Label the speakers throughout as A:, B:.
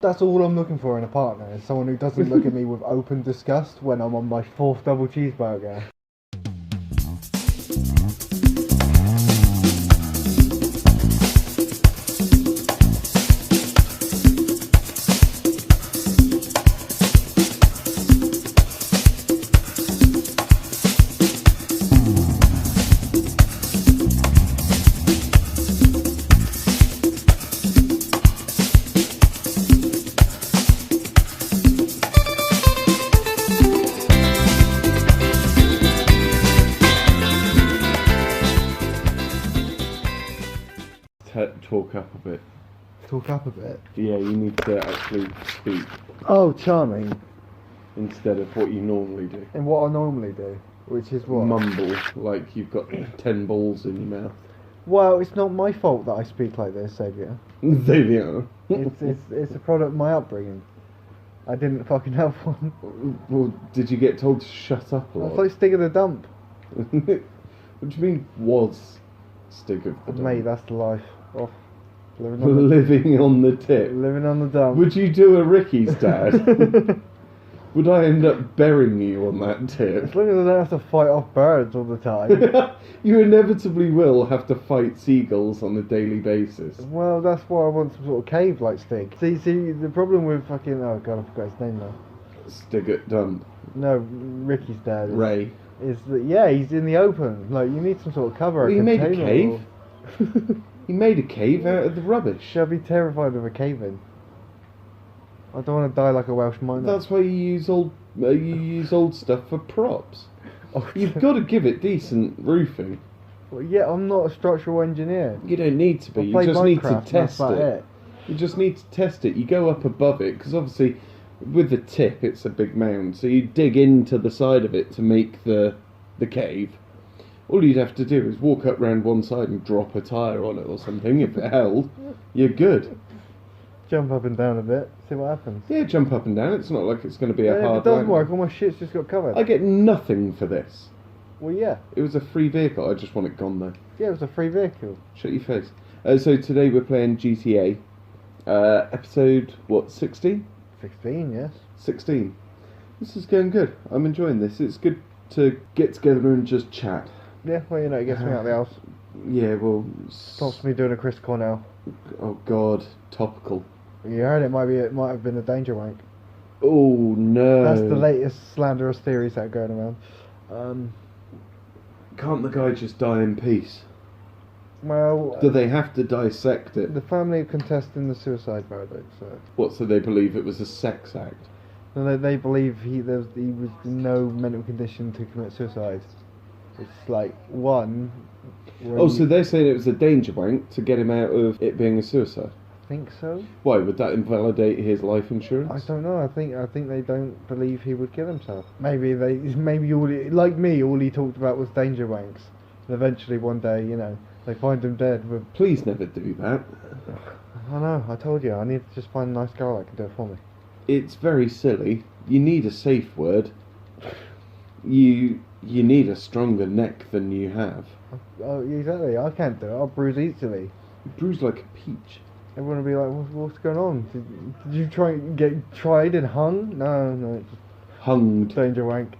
A: That's all I'm looking for in a partner, is someone who doesn't look at me with open disgust when I'm on my fourth double cheeseburger.
B: Talk up a bit.
A: Talk up a bit.
B: Yeah, you need to actually speak
A: Oh, charming.
B: instead of what you normally do.
A: And what I normally do, which is what?
B: Mumble, like you've got 10 balls in your mouth.
A: Well, it's not my fault that I speak like this, Xavier.
B: There we are.
A: It's a product of my upbringing. I didn't fucking have one.
B: Well, did you get told to shut up a
A: I was
B: lot?
A: like Stig of the Dump.
B: What do you mean, was Stig of the
A: Mate,
B: Dump?
A: that's the life. Oh,
B: Living on the tip.
A: living on the dump.
B: Would you do a Ricky's dad? Would I end up burying you on that tip?
A: As long as I don't have to fight off birds all the time.
B: You inevitably will have to fight seagulls on a daily basis.
A: Well, that's why I want some sort of cave like Stig. See, the problem with fucking... Oh god, I forgot his name now.
B: Stig at dump.
A: No, Ricky's dad.
B: Ray.
A: Is that, yeah, he's in the open. Like, you need some sort of cover.
B: Well, he made a
A: container
B: cave.
A: or-
B: He made a cave out of the rubbish.
A: Should I be terrified of a cave in? I don't want to die like a Welsh miner.
B: That's why you use old stuff for props.
A: Oh,
B: You've got to give it decent roofing.
A: well, yeah, I'm not a structural engineer.
B: You don't need to be.
A: I
B: You
A: play
B: just need
A: Minecraft,
B: to
A: and that's
B: test
A: about
B: it. You just need to test it. You go up above it because obviously, with the tip, it's a big mound. So you dig into the side of it to make the cave. All you'd have to do is walk up round one side and drop a tyre on it or something. If it held, you're good.
A: Jump up and down a bit, see what happens.
B: Yeah, jump up and down. It's not like it's going to be
A: Yeah,
B: a
A: if
B: hard
A: it does
B: landing.
A: work, all my shit's just got covered.
B: I get nothing for this.
A: Well, yeah.
B: It was a free vehicle. I just want it gone though.
A: Yeah, it was a free vehicle.
B: Shut your face. So today we're playing GTA. Episode, what, 16?
A: 16, yes.
B: 16. This is going good. I'm enjoying this. It's good to get together and just chat.
A: Yeah, well, you know, it gets me out of the house.
B: Yeah, well...
A: Stops me doing a Chris Cornell.
B: Oh god, topical.
A: You heard it might have been a danger wank.
B: Oh no.
A: That's the latest slanderous theories that are going around.
B: Can't the guy just die in peace?
A: Well,
B: Do they have to dissect it?
A: the family are contesting the suicide verdict, so...
B: What, so they believe it was a sex act?
A: And they believe he was in no mental condition to commit suicide. It's like, one...
B: Oh, so they're saying it was a danger wank to get him out of it being a suicide?
A: I think so.
B: Why, would that invalidate his life insurance?
A: I don't know. I think they don't believe he would kill himself. Maybe all like me. All he talked about was danger wanks. And eventually, one day, you know, they find him dead with.
B: Please never do that.
A: I know. I told you. I need to just find a nice girl that can do it for me.
B: It's very silly. You need a safe word. You need a stronger neck than you have.
A: Oh, exactly. I can't do it. I'll bruise easily.
B: You bruise like a peach.
A: Everyone will be like, "What's going on? Did you get tried and hung?" No, it's just
B: Hunged.
A: danger wank.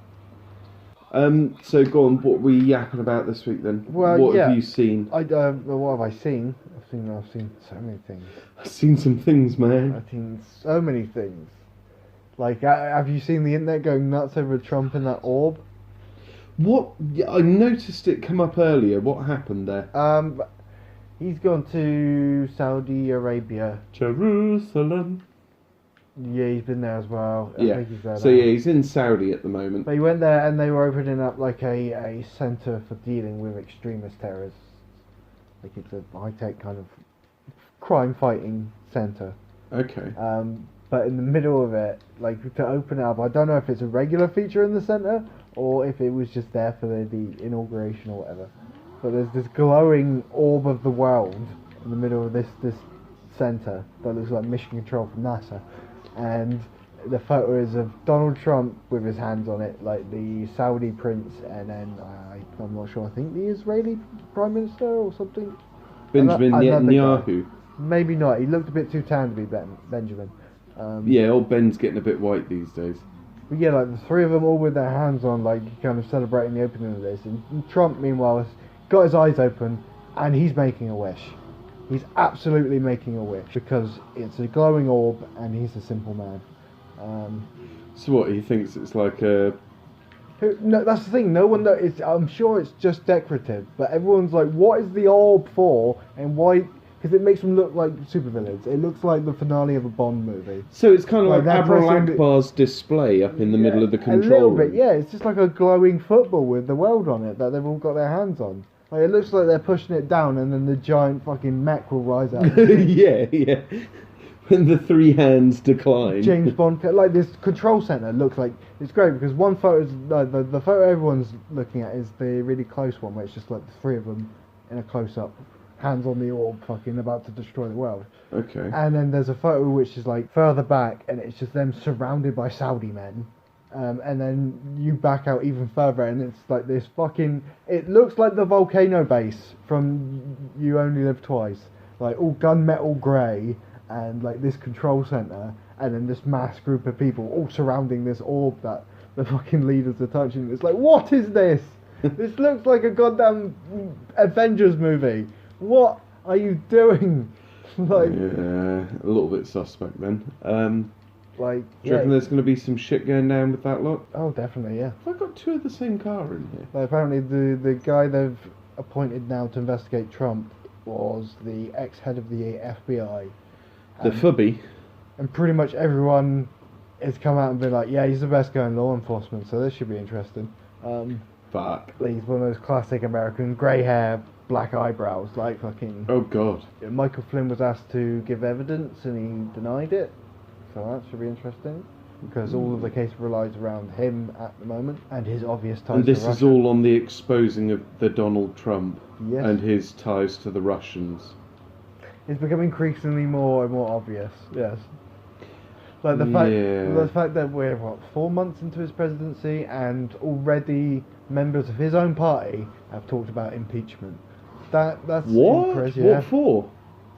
B: So go on, what were you yapping about this week then?
A: Well,
B: what
A: yeah.
B: have you seen?
A: Well, what have I seen? I've seen so many things.
B: I've seen some things, man.
A: I've seen so many things. Like, have you seen the internet going nuts over Trump and that orb?
B: What? Yeah, I noticed it come up earlier. What happened there?
A: He's gone to Saudi Arabia.
B: Jerusalem.
A: Yeah, he's been there as well. I
B: Yeah.
A: think he's there
B: So
A: now.
B: yeah, he's in Saudi at the moment.
A: But he went there and they were opening up like a centre for dealing with extremist terrorists. Like it's a high-tech kind of crime-fighting centre.
B: Okay.
A: But in the middle of it, like to open it up, I don't know if it's a regular feature in the centre or if it was just there for the inauguration or whatever. But there's this glowing orb of the world in the middle of this centre that looks like mission control from NASA. And the photo is of Donald Trump with his hands on it, like the Saudi prince, and then I'm not sure, I think the Israeli Prime Minister or something.
B: Benjamin
A: Another guy.
B: Netanyahu.
A: Maybe not, he looked a bit too tan to be Benjamin.
B: Yeah, old Ben's getting a bit white these days.
A: But yeah, like the three of them all with their hands on, like kind of celebrating the opening of this. And Trump, meanwhile, has got his eyes open and he's making a wish. He's absolutely making a wish because it's a glowing orb and he's a simple man.
B: So what, he thinks it's like a...
A: No, that's the thing. No one I'm sure it's just decorative, but everyone's like, "What is the orb for?" And why? Because it makes them look like supervillains. It looks like the finale of a Bond movie.
B: So it's kind of like
A: they're
B: Admiral
A: pressing
B: Akbar's display up in the middle of the
A: a
B: control
A: little
B: room.
A: bit, yeah. It's just like a glowing football with the world on it that they've all got their hands on. Like, it looks like they're pushing it down, and then the giant fucking mech will rise out.
B: Yeah. When the three hands decline.
A: James Bond, like this control center looks like it's great because one photo is the photo everyone's looking at is the really close one where it's just like the three of them in a close up, hands on the orb, fucking about to destroy the world.
B: Okay.
A: And then there's a photo which is like further back and it's just them surrounded by Saudi men. And then you back out even further and it's like this fucking... It looks like the volcano base from You Only Live Twice. Like all gunmetal grey and like this control centre and then this mass group of people all surrounding this orb that the fucking leaders are touching. It's like, what is this? This looks like a goddamn Avengers movie. What are you doing? Like,
B: yeah, a little bit suspect then.
A: like,
B: Do you reckon there's going to be some shit going down with that lot?
A: Oh, definitely, yeah.
B: Have I got two of the same car in here?
A: Like, apparently the guy they've appointed now to investigate Trump was the ex-head of the FBI.
B: The Fubby?
A: And pretty much everyone has come out and been like, yeah, he's the best guy in law enforcement, so this should be interesting.
B: Fuck.
A: He's one of those classic American grey hair, black eyebrows, like fucking...
B: Oh god.
A: Michael Flynn was asked to give evidence and he denied it, so that should be interesting. Because all of the case relies around him at the moment and his obvious ties
B: And this
A: to Russia.
B: is all on the exposing of the Donald Trump
A: Yes.
B: and his ties to the Russians.
A: It's becoming increasingly more and more obvious, yes. Like the fact that we're 4 months into his presidency and already members of his own party have talked about impeachment. That's
B: What?
A: impressive.
B: What for?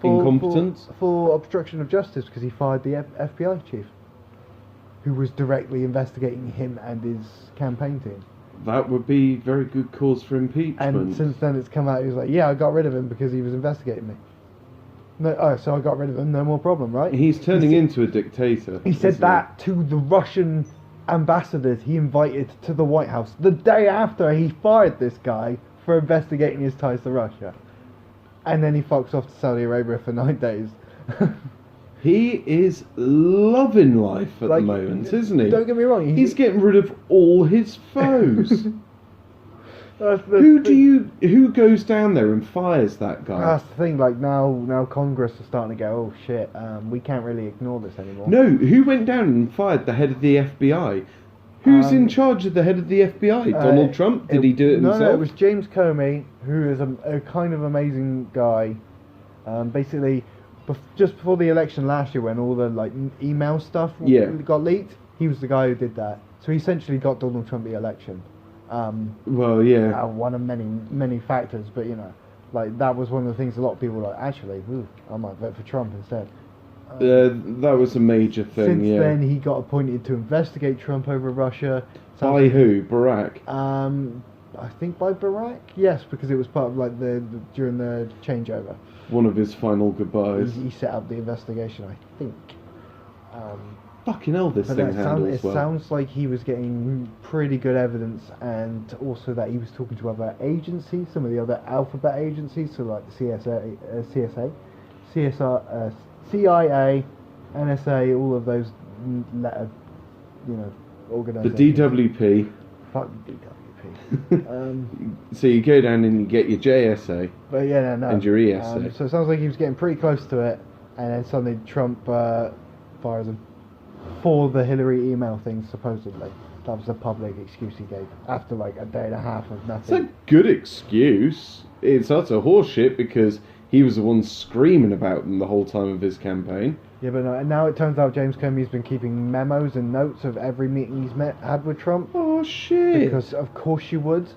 B: Incompetence?
A: For obstruction of justice because he fired the FBI chief, who was directly investigating him and his campaign team.
B: That would be very good cause for impeachment.
A: And since then it's come out, he was like, yeah, I got rid of him because he was investigating me. No, so I got rid of him, no more problem, right?
B: He's turning into a dictator.
A: He said that to the Russian ambassadors he invited to the White House the day after he fired this guy for investigating his ties to Russia. And then he fucks off to Saudi Arabia for 9 days.
B: He is loving life at the moment, isn't he?
A: Don't get me wrong.
B: He's getting rid of all his foes. Who goes down there and fires that guy?
A: That's the thing. Like now Congress is starting to go, oh shit, we can't really ignore this anymore.
B: No, who went down and fired the head of the FBI? Who's in charge of the head of the FBI? Donald Trump? Did he do it himself?
A: No, it was James Comey, who is a kind of amazing guy. Basically, just before the election last year, when all the like email stuff got leaked, he was the guy who did that. So he essentially got Donald Trump the election.
B: Well, yeah.
A: One of many factors, but you know, like that was one of the things a lot of people were like, actually, I might vote for Trump instead.
B: That was a major thing.
A: Since then, he got appointed to investigate Trump over Russia.
B: By who? Barack?
A: I think by Barack. Yes, because it was part of like during the changeover.
B: One of his final goodbyes.
A: He set up the investigation, I think.
B: Fucking hell, this thing handles well.
A: It sounds like he was getting pretty good evidence, and also that he was talking to other agencies, some of the other alphabet agencies, so like the CIA, NSA, all of those letter, organisations.
B: The DWP.
A: Fuck the DWP.
B: So you go down and you get your JSA.
A: But yeah, no.
B: And your ESA.
A: So it sounds like he was getting pretty close to it, and then suddenly Trump fires him for the Hillary email thing, supposedly. That was the public excuse he gave after like a day and a half of nothing.
B: It's a good excuse. It's utter horseshit because he was the one screaming about them the whole time of his campaign.
A: Yeah, but no, and now it turns out James Comey's been keeping memos and notes of every meeting he's had with Trump.
B: Oh shit!
A: Because of course you would.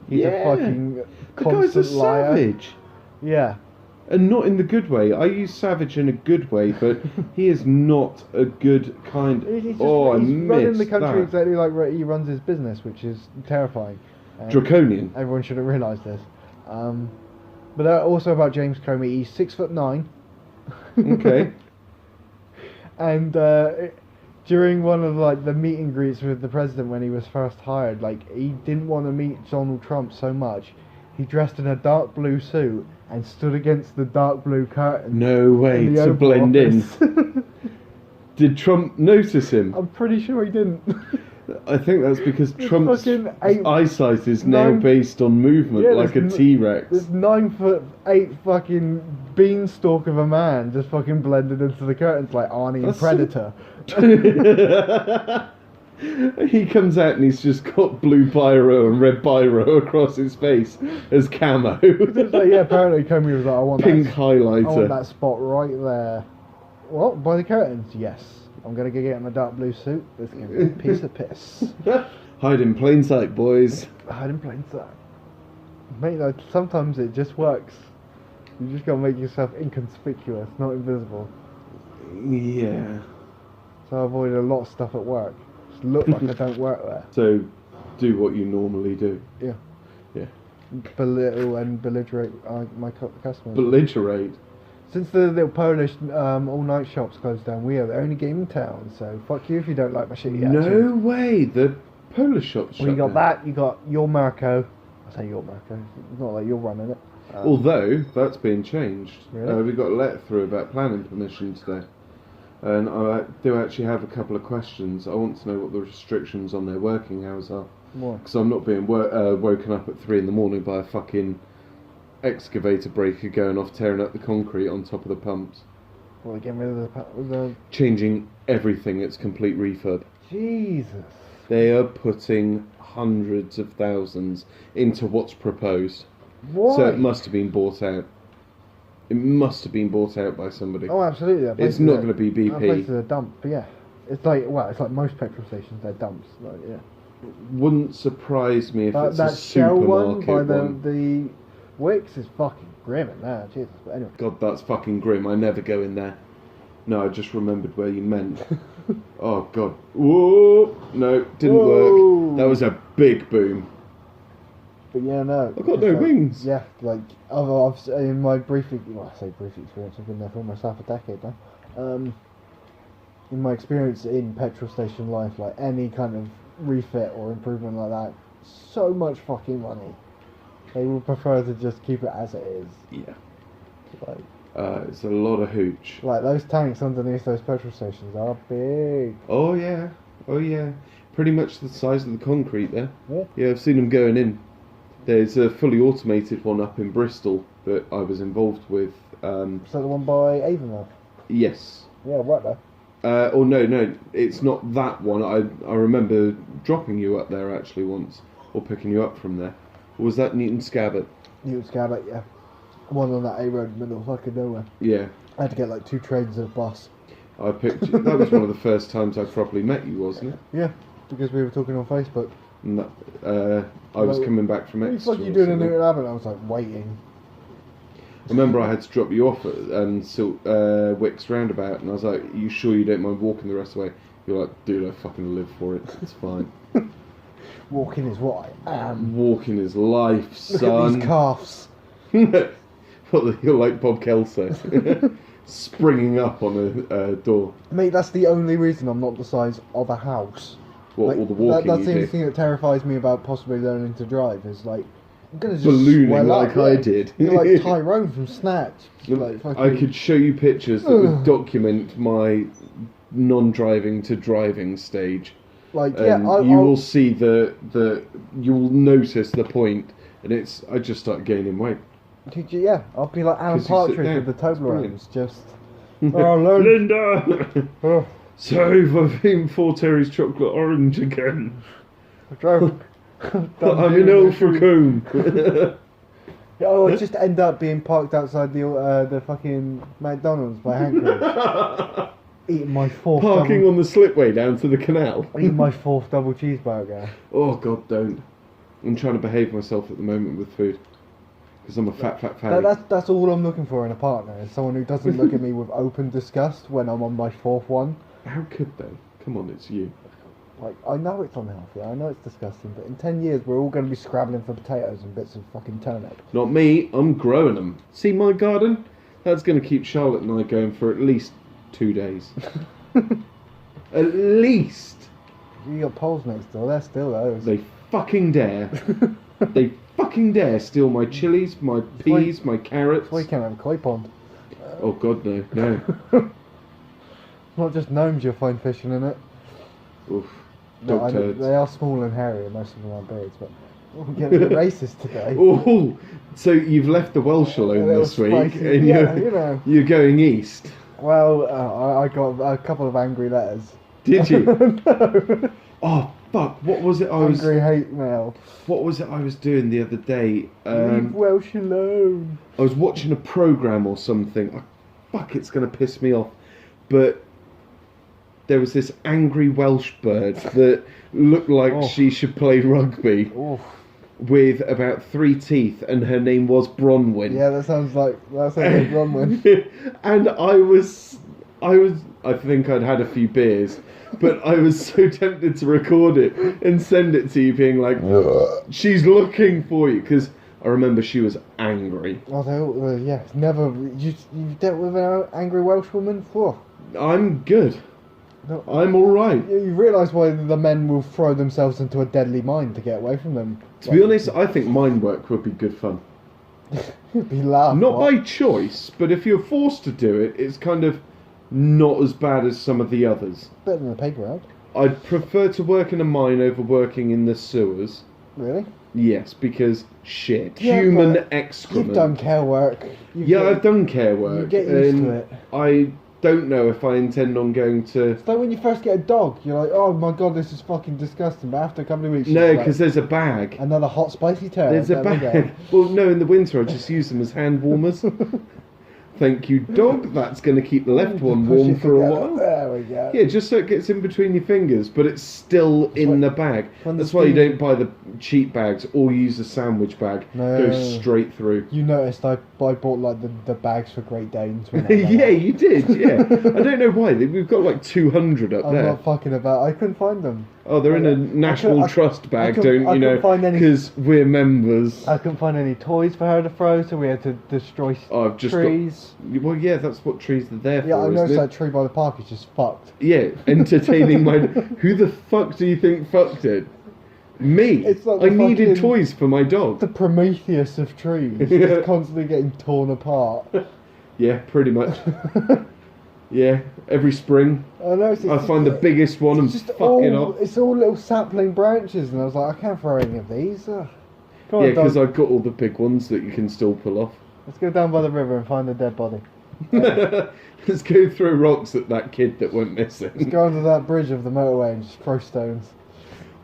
A: He's
B: yeah.
A: a fucking
B: The guy's
A: constant
B: a
A: liar.
B: savage.
A: Yeah.
B: And not in the good way. I use savage in a good way, but he is not a good kind.
A: He's
B: I
A: running the country
B: that.
A: exactly like he runs his business, which is terrifying.
B: Draconian.
A: Everyone should have realised this. But also about James Comey, he's 6'9".
B: Okay.
A: And during one of like the meet and greets with the president when he was first hired, like he didn't want to meet Donald Trump so much, he dressed in a dark blue suit and stood against the dark blue curtain.
B: No way,
A: in the
B: to
A: Oval
B: blend
A: Office.
B: in. Did Trump notice him?
A: I'm pretty sure he didn't.
B: I think that's because Trump's
A: fucking
B: eyesight is now based on movement, like a T-Rex.
A: This 9'8" fucking beanstalk of a man just fucking blended into the curtains like Arnie in Predator.
B: He comes out and he's just got blue biro and red biro across his face as camo.
A: Apparently Comey was like, I want
B: pink
A: that,
B: highlighter.
A: I want that spot right there. What? By the curtains? Yes. I'm gonna go get in my dark blue suit. This is gonna be a piece of piss.
B: Hide in plain sight, boys.
A: Hide in plain sight. Mate, like, sometimes it just works. You just gotta make yourself inconspicuous, not invisible.
B: Yeah.
A: So I avoid a lot of stuff at work. Just look like I don't work there.
B: So, do what you normally do.
A: Yeah.
B: Yeah.
A: Belittle and belligerate my customers.
B: Belligerate.
A: Since the little Polish all-night shops closed down, we are the only game in town. So fuck you if you don't like my shitty attitude.
B: No way. The Polish shop.
A: Well, you got that. You got your Marco. I say your Marco. It's not like you're running it.
B: Although that's being changed.
A: Really?
B: We got a letter through about planning permission today, and I do actually have a couple of questions. I want to know what the restrictions on their working hours are.
A: Why?
B: Because I'm not being woken up at 3 a.m. by a fucking excavator breaker going off, tearing up the concrete on top of the pumps.
A: Well, getting rid of the...
B: Changing everything. It's complete refurb.
A: Jesus.
B: They are putting hundreds of thousands into what's proposed.
A: Why?
B: So it must have been bought out. It must have been bought out by somebody.
A: Oh, absolutely.
B: It's not going to be
A: That place is
B: BP.
A: a dump, but yeah. It's like most petrol stations, they're dumps. Like, yeah.
B: Wouldn't surprise me if
A: But
B: it's a
A: that Shell one
B: supermarket
A: by
B: one.
A: the Wicks is fucking grim at that. Jesus. But anyway.
B: God, that's fucking grim. I never go in there. No, I just remembered where you meant. Oh, God. Whoa! No, didn't work. That was a big boom.
A: But yeah, no.
B: I've got no wings.
A: Yeah, like, I've in my brief experience, I've been there for almost half a decade now. In my experience in petrol station life, like any kind of refit or improvement like that, so much fucking money. They would prefer to just keep it as it is.
B: Yeah.
A: Like,
B: It's a lot of hooch.
A: like those tanks underneath those petrol stations are big.
B: Oh, yeah. Oh, yeah. Pretty much the size of the concrete there.
A: Yeah.
B: Yeah, I've seen them going in. There's a fully automated one up in Bristol that I was involved with.
A: So the one by Avonmouth.
B: Yes.
A: Yeah, right there.
B: No, it's not that one. I remember dropping you up there actually once, or picking you up from there. Or was that Newton Scabbard?
A: Newton Scabbard, yeah. One on that A road in the middle of fucking nowhere.
B: Yeah.
A: I had to get like 2 trains and a bus.
B: I picked you. That was one of the first times I properly met you, wasn't it?
A: Yeah, because we were talking on Facebook.
B: No, I was coming back from
A: What the
B: Exeter.
A: fuck are you doing in
B: or something.
A: Newton Abbott? I was like, waiting.
B: I remember I had to drop you off at Wicks roundabout, and I was like, "You sure you don't mind walking the rest of the way?" You're like, "Dude, I fucking live for it. It's fine."
A: Walking is what I am.
B: Walking is life,
A: Look
B: son.
A: at these calves.
B: You're like Bob Kelso, springing up on a door.
A: Mate, that's the only reason I'm not the size of a house.
B: What,
A: Like,
B: all the walking
A: that's
B: you
A: the only
B: do?
A: thing that terrifies me about possibly learning to drive is like, I'm gonna just
B: Ballooning
A: swell
B: like
A: up,
B: I
A: yeah.
B: did.
A: You're like Tyrone from Snatch. Like,
B: I
A: fucking-
B: could show you pictures that would document my non-driving to driving stage.
A: Like,
B: And
A: yeah,
B: you will see you will notice the point, and I just start gaining weight.
A: yeah, I'll be like Alan
B: 'Cause you sit
A: Partridge
B: down.
A: with the
B: It's brilliant.
A: Toblerones, just. Oh, learn.
B: Linda!
A: Oh,
B: So I've been for Terry's chocolate orange again.
A: Joe.
B: I'm in Ilfracombe.
A: Oh, I just end up being parked outside the fucking McDonald's by Hankers. Eating my fourth
B: Parking
A: double,
B: on the slipway down to the canal.
A: eating my fourth double cheeseburger.
B: Oh God, don't. I'm trying to behave myself at the moment with food. Because I'm a fat fatty.
A: That's all I'm looking for in a partner, is someone who doesn't look at me with open disgust when I'm on my fourth one.
B: How could they? Come on, it's you.
A: Like, I know it's unhealthy, I know it's disgusting, but in 10 years we're all going to be scrabbling for potatoes and bits of fucking turnip.
B: Not me, I'm growing them. See my garden? That's going to keep Charlotte and I going for at least 2 days. At least!
A: You got poles next door, they're still those.
B: They fucking dare. They fucking dare steal my chilies, my peas, my carrots.
A: That's why you can't have a koi pond.
B: Oh god, no.
A: Not just gnomes you'll find fishing in it.
B: Oof.
A: No,
B: Dog turds.
A: they are small and hairy, and most of them are birds, but we're getting a bit racist today.
B: Oh, so you've left the Welsh alone this week,
A: spicy.
B: and
A: Yeah, you know.
B: you're going east.
A: Well, I got a couple of angry letters.
B: Did you?
A: No.
B: Oh fuck! What was it?
A: Angry hate mail.
B: What was it I was doing the other day?
A: Leave Welsh alone.
B: I was watching a program or something. Fuck, it's gonna piss me off, but there was this angry Welsh bird that looked like she should play rugby with about 3 teeth, and her name was Bronwyn.
A: Yeah, that sounds like Bronwyn.
B: And I think I'd had a few beers, but I was so tempted to record it and send it to you, being like, she's looking for you, because I remember she was angry.
A: Oh, they all, yeah, never. You've dealt with an angry Welsh woman? Whoa.
B: I'm good.
A: No,
B: I'm alright.
A: You realise why the men will throw themselves into a deadly mine to get away from them.
B: To be honest, I think mine work would be good fun.
A: It'd be laugh.
B: Not by choice, but if you're forced to do it, it's kind of not as bad as some of the others.
A: Better than the paper route.
B: I'd prefer to work in a mine over working in the sewers.
A: Really?
B: Yes, because shit.
A: Yeah,
B: Human
A: but
B: excrement.
A: You've done care work.
B: I've done care work.
A: You get used to it.
B: I don't know if I intend on going to...
A: It's like when you first get a dog, you're like, oh my god, this is fucking disgusting, but after a couple of weeks...
B: No, because there's a bag.
A: Another hot spicy turd.
B: There's a bag. Well, no, in the winter I just use them as hand warmers. Thank you, dog. That's going to keep the left one warm for a while.
A: There we go.
B: Yeah, just so it gets in between your fingers, but it's still in the bag. That's why you don't buy the cheap bags or use a sandwich bag.
A: No.
B: Goes straight through.
A: You noticed I bought like the bags for Great Danes. When
B: Yeah, you did, yeah. I don't know why. We've got like 200 up
A: I'm
B: there.
A: not fucking about. I couldn't find them.
B: Oh, they're in a National Trust bag, don't you know? Because we're members.
A: I couldn't find any toys for her to throw, so we had to destroy trees.
B: Well, yeah, that's what trees are there for.
A: Yeah, I noticed
B: isn't it?
A: that tree by the park is just fucked.
B: Yeah, entertaining my... Who the fuck do you think fucked it? Me.
A: It's like
B: I
A: the
B: needed
A: fucking-
B: toys for my dog.
A: The Prometheus of trees, just constantly getting torn apart.
B: Yeah, pretty much. Yeah, every spring
A: I know.
B: I find the biggest one and
A: it's just
B: fuck it up.
A: It's all little sapling branches, and I was like, I can't throw any of these. Come on,
B: Yeah, because
A: dog.
B: I've got all the big ones that you can still pull off.
A: Let's go down by the river and find the dead body.
B: Let's go throw rocks at that kid that went
A: Let's
B: missing.
A: go under that bridge of the motorway and just throw stones.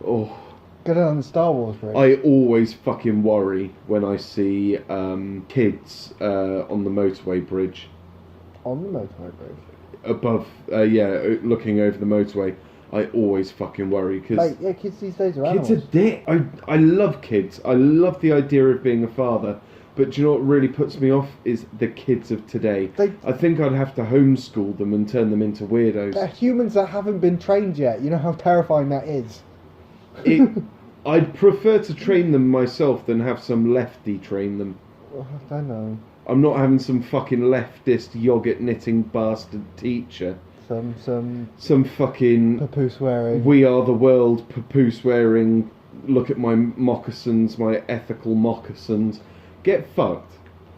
B: Oh,
A: Go down the Star Wars bridge.
B: I always fucking worry when I see kids on the motorway bridge.
A: On the motorway bridge.
B: Above, looking over the motorway. I always fucking worry because
A: Like, yeah, kids these days are
B: kids are
A: animals.
B: dick. I love kids. I love the idea of being a father. But do you know what really puts me off is the kids of today. I think I'd have to homeschool them and turn them into weirdos.
A: They're humans that haven't been trained yet. You know how terrifying that is.
B: I'd prefer to train them myself than have some lefty train them.
A: Oh, I don't know.
B: I'm not having some fucking leftist yogurt knitting bastard teacher.
A: Some
B: fucking
A: poo swearing.
B: we are the world poo swearing. Look at my moccasins, my ethical moccasins. Get fucked.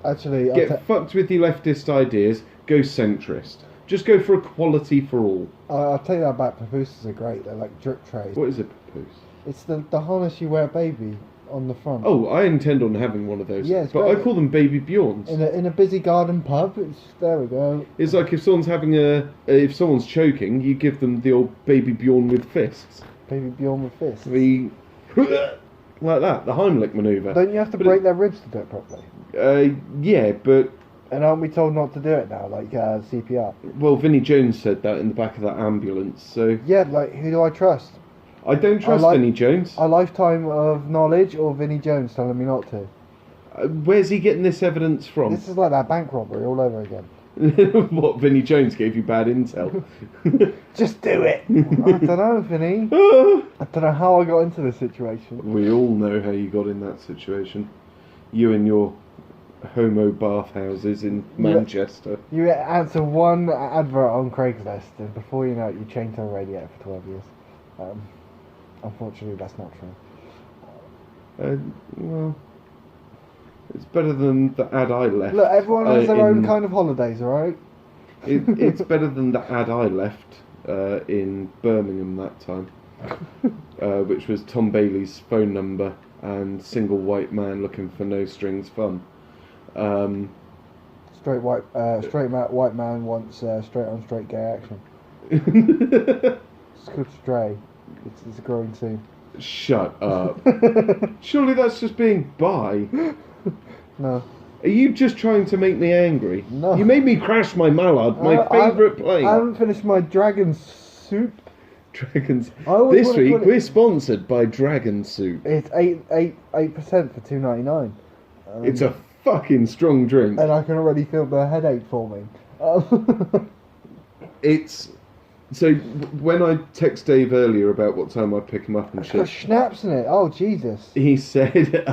A: Actually,
B: Get fucked with your leftist ideas. Go centrist. Just go for equality for all.
A: I'll take that back. Papooses are great. They're like drip trays.
B: What is a papoose?
A: It's the harness you wear a baby on the front.
B: Oh, I intend on having one of those.
A: Yeah, it's
B: but
A: great.
B: I call them baby Bjorns.
A: In a busy garden pub. There we go.
B: It's like if someone's if someone's choking, you give them the old baby Bjorn with fists.
A: Baby Bjorn with fists.
B: Like that, the Heimlich manoeuvre.
A: Don't you have to break their ribs to do it properly?
B: Yeah, but
A: And aren't we told not to do it now, like CPR?
B: well, Vinnie Jones said that in the back of that ambulance. So
A: Yeah, like who do I trust?
B: I don't trust
A: like-
B: Vinnie Jones.
A: A lifetime of knowledge or Vinnie Jones telling me not to?
B: Where's he getting this evidence from?
A: This is like that bank robbery all over again.
B: What, Vinnie Jones gave you bad intel?
A: Just do it! I don't know, Vinny. I don't know how I got into this situation.
B: We all know how you got in that situation. You and your homo bathhouses in Manchester.
A: You answer one advert on Craigslist, and before you know it, you chained to a radiator for 12 years. Unfortunately, that's not true.
B: Well, it's better than the ad I left.
A: Look, everyone has their own kind of holidays, alright?
B: It's better than the ad I left in Birmingham that time, which was Tom Bailey's phone number and single white man looking for no strings fun.
A: Straight white man wants straight on straight gay action. It's called Stray. It's a growing scene.
B: Shut up. Surely that's just being bi.
A: No.
B: Are you just trying to make me angry?
A: No.
B: You made me crash my mallard, my favourite plane.
A: I haven't finished my dragon soup.
B: Dragons.
A: This
B: week we're sponsored by Dragon Soup.
A: It's 8% for $2.99.
B: It's a fucking strong drink.
A: And I can already feel the headache forming.
B: It's so when I text Dave earlier about what time I pick him up and
A: It's got
B: shit,
A: schnapps in it. Oh Jesus!
B: he said,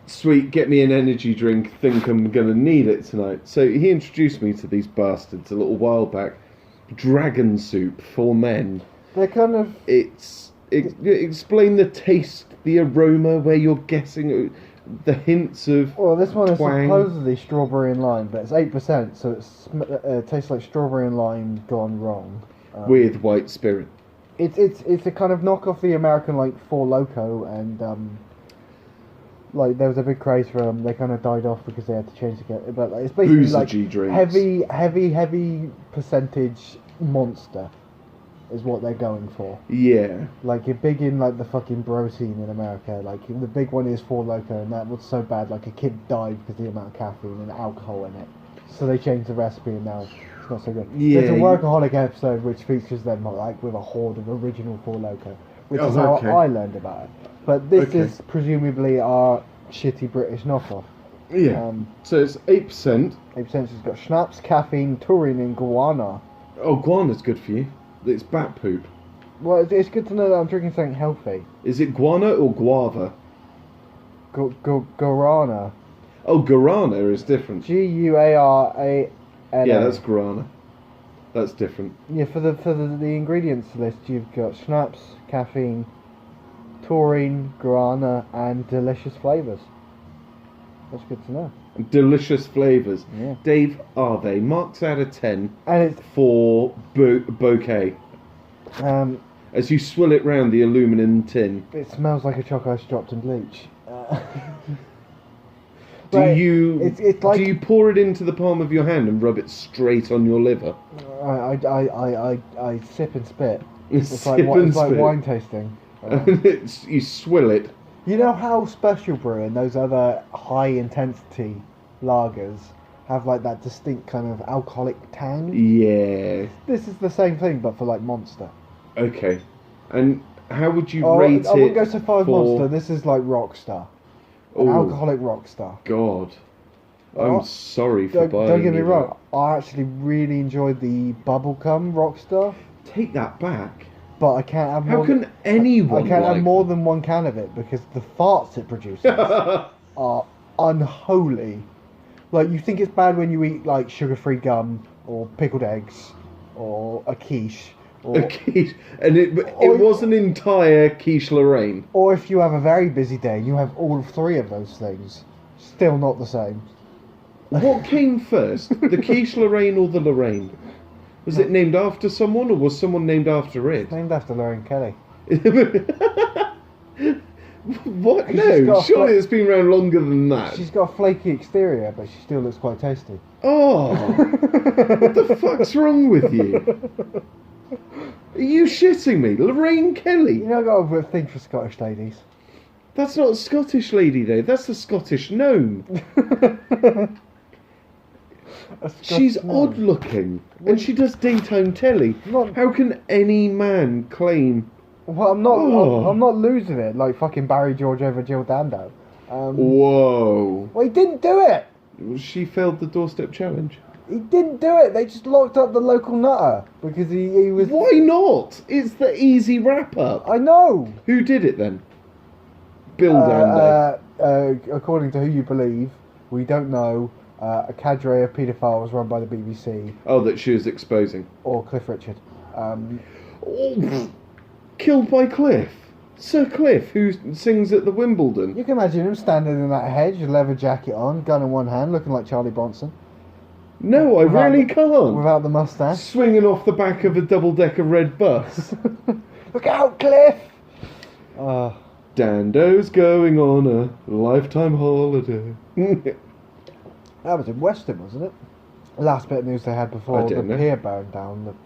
B: "Sweet, get me an energy drink. Think I'm gonna need it tonight." So he introduced me to these bastards a little while back. Dragon Soup for men.
A: They're kind of.
B: Explain the taste, the aroma, where you're guessing the hints of.
A: Well, this one is
B: twang.
A: supposedly strawberry and lime, but it's 8%, so it tastes like strawberry and lime gone wrong.
B: With white spirit.
A: It's a kind of knockoff the American like Four Loko, and like there was a big craze for them. They kind of died off because they had to change the but like, it's basically like
B: drinks.
A: heavy percentage monster is what they're going for.
B: Yeah.
A: Like you're big in like the fucking bro scene in America. Like the big one is Four Loko, and that was so bad. Like a kid died because of the amount of caffeine and alcohol in it. So they changed the recipe, and now it's not so good.
B: Yeah.
A: There's a workaholic episode which features them like with a horde of original Four Loko, which is how I learned about it. But this is presumably our shitty British knockoff.
B: Yeah. So it's 8%.
A: 8%. It's got schnapps, caffeine, taurine, and guarana.
B: Oh, guana's good for you. It's bat poop.
A: Well, it's good to know that I'm drinking something healthy.
B: Is it guana or guava?
A: Guarana.
B: Oh, guarana is different.
A: Guarana.
B: Yeah, that's guarana. That's different.
A: Yeah, for the ingredients list, you've got schnapps, caffeine, taurine, guarana, and delicious flavours. That's good to know.
B: Delicious flavours.
A: Yeah.
B: Dave, are they? Marks out of 10
A: And it's
B: for bouquet. As you swill it round the aluminium tin.
A: it smells like a chocolate dropped in bleach.
B: Do you
A: It's like
B: do you pour it into the palm of your hand and rub it straight on your liver?
A: I sip and spit. It's
B: Sip
A: like
B: and spit.
A: wine tasting.
B: And you swill it.
A: You know how Special Brew and those other high intensity lagers have like that distinct kind of alcoholic tang?
B: Yeah.
A: This is the same thing but for like Monster.
B: Okay. And how would you rate it?
A: I wouldn't go so far as Monster. This is like Rockstar. An
B: Oh,
A: alcoholic Rockstar.
B: God. I'm sorry for buying
A: Don't get me
B: you
A: wrong. I actually really enjoyed the Bubblegum Rockstar,
B: that. Take that back.
A: but I can't have
B: How
A: more.
B: can anyone
A: I can't
B: like
A: have more than one can of it because the farts it produces are unholy. Like you think it's bad when you eat like sugar-free gum or pickled eggs or a quiche. Or,
B: a quiche, and it was an entire quiche Lorraine.
A: or if you have a very busy day and you have all three of those things, still not the same.
B: What came first, the quiche Lorraine or the Lorraine? Was it named after someone, or was someone named after it?
A: Named after Lauren Kelly.
B: What?
A: She's
B: No,
A: got
B: surely it's been around longer than that.
A: She's got a flaky exterior, but she still looks quite tasty.
B: Oh, what the fuck's wrong with you? Are you shitting me? Lorraine Kelly?
A: You know, I've got a thing for Scottish ladies.
B: That's not a Scottish lady, though. That's a Scottish gnome. She's odd looking, and she does daytime telly. How can any man claim?
A: Well, I'm not.
B: Oh.
A: I'm not losing it like fucking Barry George over Jill Dando.
B: Whoa.
A: Well, he didn't do it.
B: She failed the doorstep challenge.
A: He didn't do it. They just locked up the local nutter because he was.
B: Why not? It's the easy wrap up.
A: I know.
B: Who did it then? Bill Dando.
A: According to who you believe, we don't know. A cadre of paedophiles run by the BBC.
B: Oh, that she was exposing.
A: Or Cliff Richard.
B: Killed by Cliff. Sir Cliff, who sings at the Wimbledon.
A: You can imagine him standing in that hedge, leather jacket on, gun in one hand, looking like Charlie Bronson.
B: No, I really can't.
A: Without the moustache.
B: Swinging off the back of a double-decker red bus.
A: Look out, Cliff!
B: Dando's going on a lifetime holiday.
A: That was in Western, wasn't it? Last bit of news they had before the pier burned down.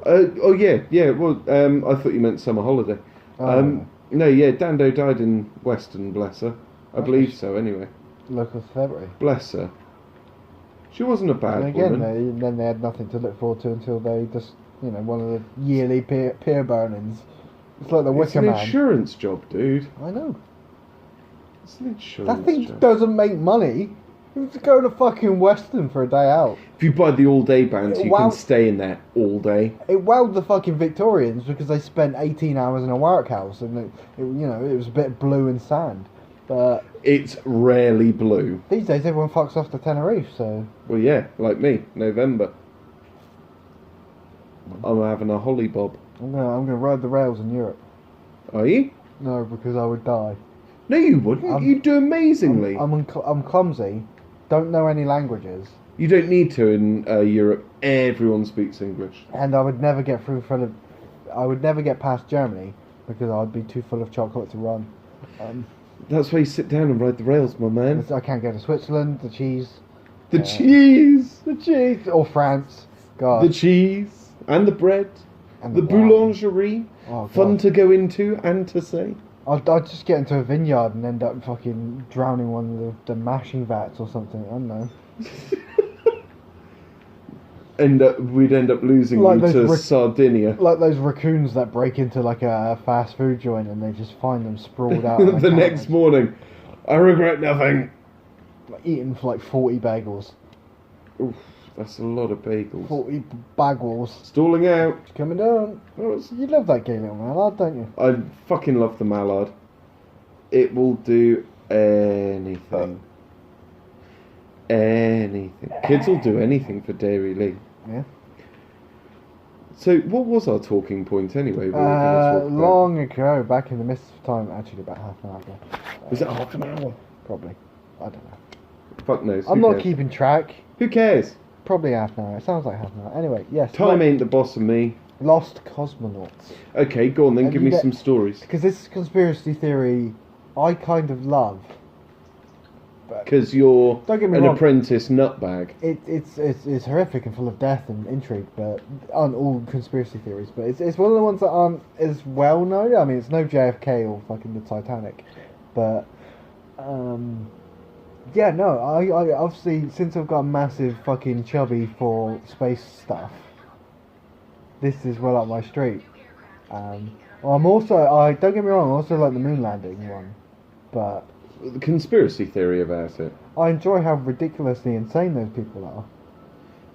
B: Oh yeah. Well, I thought you meant summer holiday. No, yeah, Dando died in Western, bless her. I believe so, anyway.
A: Local February.
B: Bless her. She wasn't a bad woman.
A: Then they had nothing to look forward to until they just, one of the yearly pier burnings. It's like the Wicker Man.
B: It's an insurance job, dude.
A: I know.
B: It's an insurance job.
A: That thing doesn't make money. You just go to fucking Western for a day out.
B: If you buy the all-day bands, you can stay in there all day.
A: It wowed the fucking Victorians because they spent 18 hours in a workhouse and it was a bit blue and sand. But
B: it's rarely blue.
A: These days, everyone fucks off to Tenerife, so.
B: Well, yeah, like me, November. I'm having a holly bob.
A: I'm gonna ride the rails in Europe.
B: Are you?
A: No, because I would die.
B: No, you wouldn't. You'd do amazingly.
A: I'm clumsy. Don't know any languages.
B: You don't need to in Europe. Everyone speaks English.
A: And I would never get I would never get past Germany because I'd be too full of chocolate to run.
B: That's why you sit down and ride the rails, my man.
A: I can't go to Switzerland. The cheese.
B: The cheese.
A: Or France. God.
B: The cheese and the bread. And the boulangerie.
A: Oh,
B: fun to go into and to say.
A: I'd just get into a vineyard and end up fucking drowning one of the mashing vats or something. I don't know.
B: We'd end up losing you to Sardinia.
A: Like those raccoons that break into like a fast food joint and they just find them sprawled out.
B: The next morning, I regret nothing.
A: Like eating for like 40 bagels.
B: Oof, that's a lot of bagels.
A: 40 bagels.
B: Stalling out.
A: It's coming down. You love that gay little mallard, don't you?
B: I fucking love the mallard. It will do anything. Anything. Kids will do anything for Dairy Lee.
A: Yeah.
B: So, what was our talking point anyway?
A: Long ago, back in the midst of time, actually about half an hour ago.
B: Was it half an hour?
A: Probably. I don't know.
B: Fuck knows.
A: I'm not keeping track.
B: Who cares?
A: Probably half an hour. It sounds like half an hour. Anyway, yes.
B: Time ain't the boss of me.
A: Lost cosmonauts.
B: Okay, go on then. Give me some stories.
A: Because this conspiracy theory, I kind of love.
B: Because you're an apprentice nutbag.
A: It's horrific and full of death and intrigue, but aren't all conspiracy theories. But it's one of the ones that aren't as well known. I mean, it's no JFK or fucking the Titanic, but yeah, no. I obviously, since I've got a massive fucking chubby for space stuff, this is well up my street. I'm also don't get me wrong, I also like the moon landing one, but.
B: The conspiracy theory about it.
A: I enjoy how ridiculously insane those people are.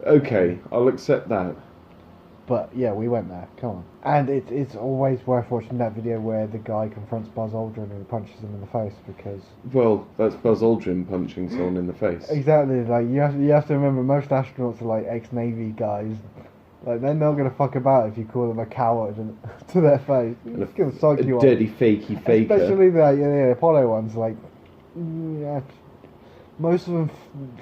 B: Okay, I'll accept that.
A: But yeah, we went there. Come on. And it's always worth watching that video where the guy confronts Buzz Aldrin and punches him in the face because.
B: Well, that's Buzz Aldrin punching someone in the face.
A: Exactly. Like you have to remember, most astronauts are like ex-Navy guys. Like they're not gonna fuck about if you call them a coward to their face. It's gonna psych you
B: dirty fakey faker.
A: Especially the Apollo ones, like. Yeah, most of them,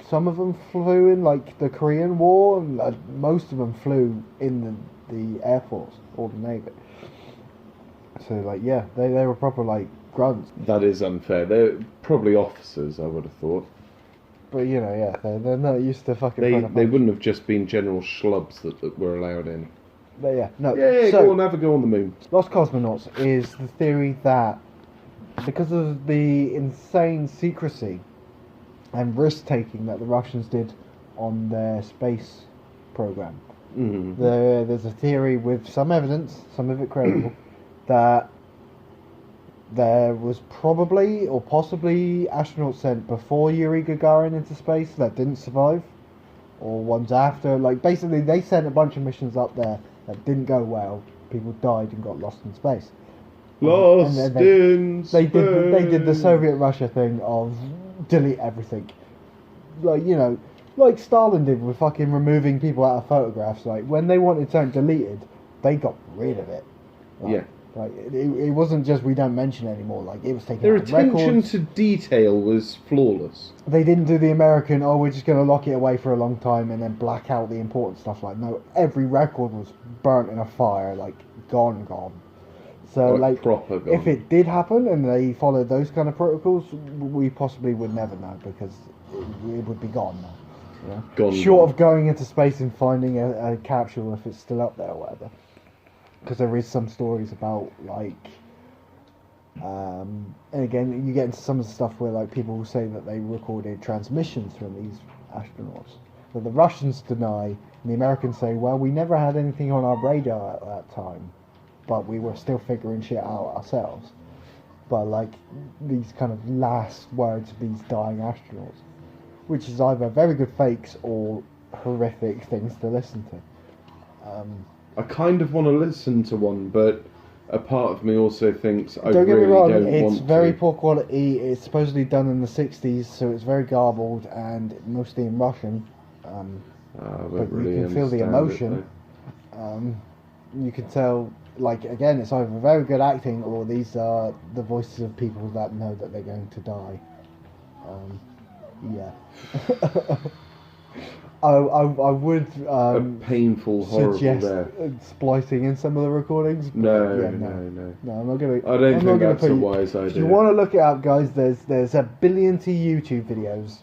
A: some of them flew in like the Korean War, and most of them flew in the Air Force or the Navy. So like, yeah, they were proper like grunts.
B: That is unfair. They're probably officers, I would have thought.
A: But yeah, they're not used to fucking.
B: They wouldn't have just been general schlubs that were allowed in.
A: But yeah, no.
B: Yeah,
A: so,
B: go on, have a go on the moon.
A: Lost cosmonauts is the theory that. Because of the insane secrecy and risk-taking that the Russians did on their space program, there's a theory with some evidence, some of it credible, that there was probably or possibly astronauts sent before Yuri Gagarin into space that didn't survive, or ones after. Like basically, they sent a bunch of missions up there that didn't go well. People died and got lost in space.
B: Lost
A: And
B: in
A: they did the
B: space.
A: Soviet Russia thing of delete everything. Like, you know, like Stalin did with fucking removing people out of photographs. Like, when they wanted something deleted, they got rid of it. Like,
B: Yeah.
A: Like, it wasn't just we don't mention it anymore. Like, it was taken
B: Their
A: out of
B: attention
A: records.
B: to detail was flawless.
A: They didn't do the American, oh, we're just going to lock it away for a long time and then black out the important stuff. Like, no, every record was burnt in a fire. Like, gone. So, like,
B: proper gone.
A: if it did happen and they followed those kind of protocols, we possibly would never know because it would be gone now. You know?
B: Gone.
A: Short of going into space and finding a capsule if it's still up there or whatever. Because there is some stories about, like, and again, you get into some of the stuff where, like, people will say that they recorded transmissions from these astronauts. But the Russians deny, and the Americans say, well, we never had anything on our radar at that time, but we were still figuring shit out ourselves. But, like, these kind of last words of these dying astronauts, which is either very good fakes or horrific things to listen to.
B: I kind of want to listen to one, but a part of me also thinks I
A: Don't get
B: really
A: me wrong,
B: don't want
A: it's very
B: to.
A: poor quality. It's supposedly done in the 60s, so it's very garbled and mostly in Russian.
B: I
A: But
B: don't really
A: you can feel the
B: understand it,
A: emotion. You can tell, like, again, it's either very good acting or these are the voices of people that know that they're going to die. Yeah. I would
B: though. A painful, horrible
A: suggest
B: death.
A: splicing in some of the recordings. But
B: No,
A: yeah,
B: no.
A: No, I'm not gonna.
B: I don't
A: I'm
B: think
A: not gonna
B: that's
A: put
B: a
A: you-
B: wise
A: If you
B: idea.
A: want to look it up, guys, there's a billion YouTube videos.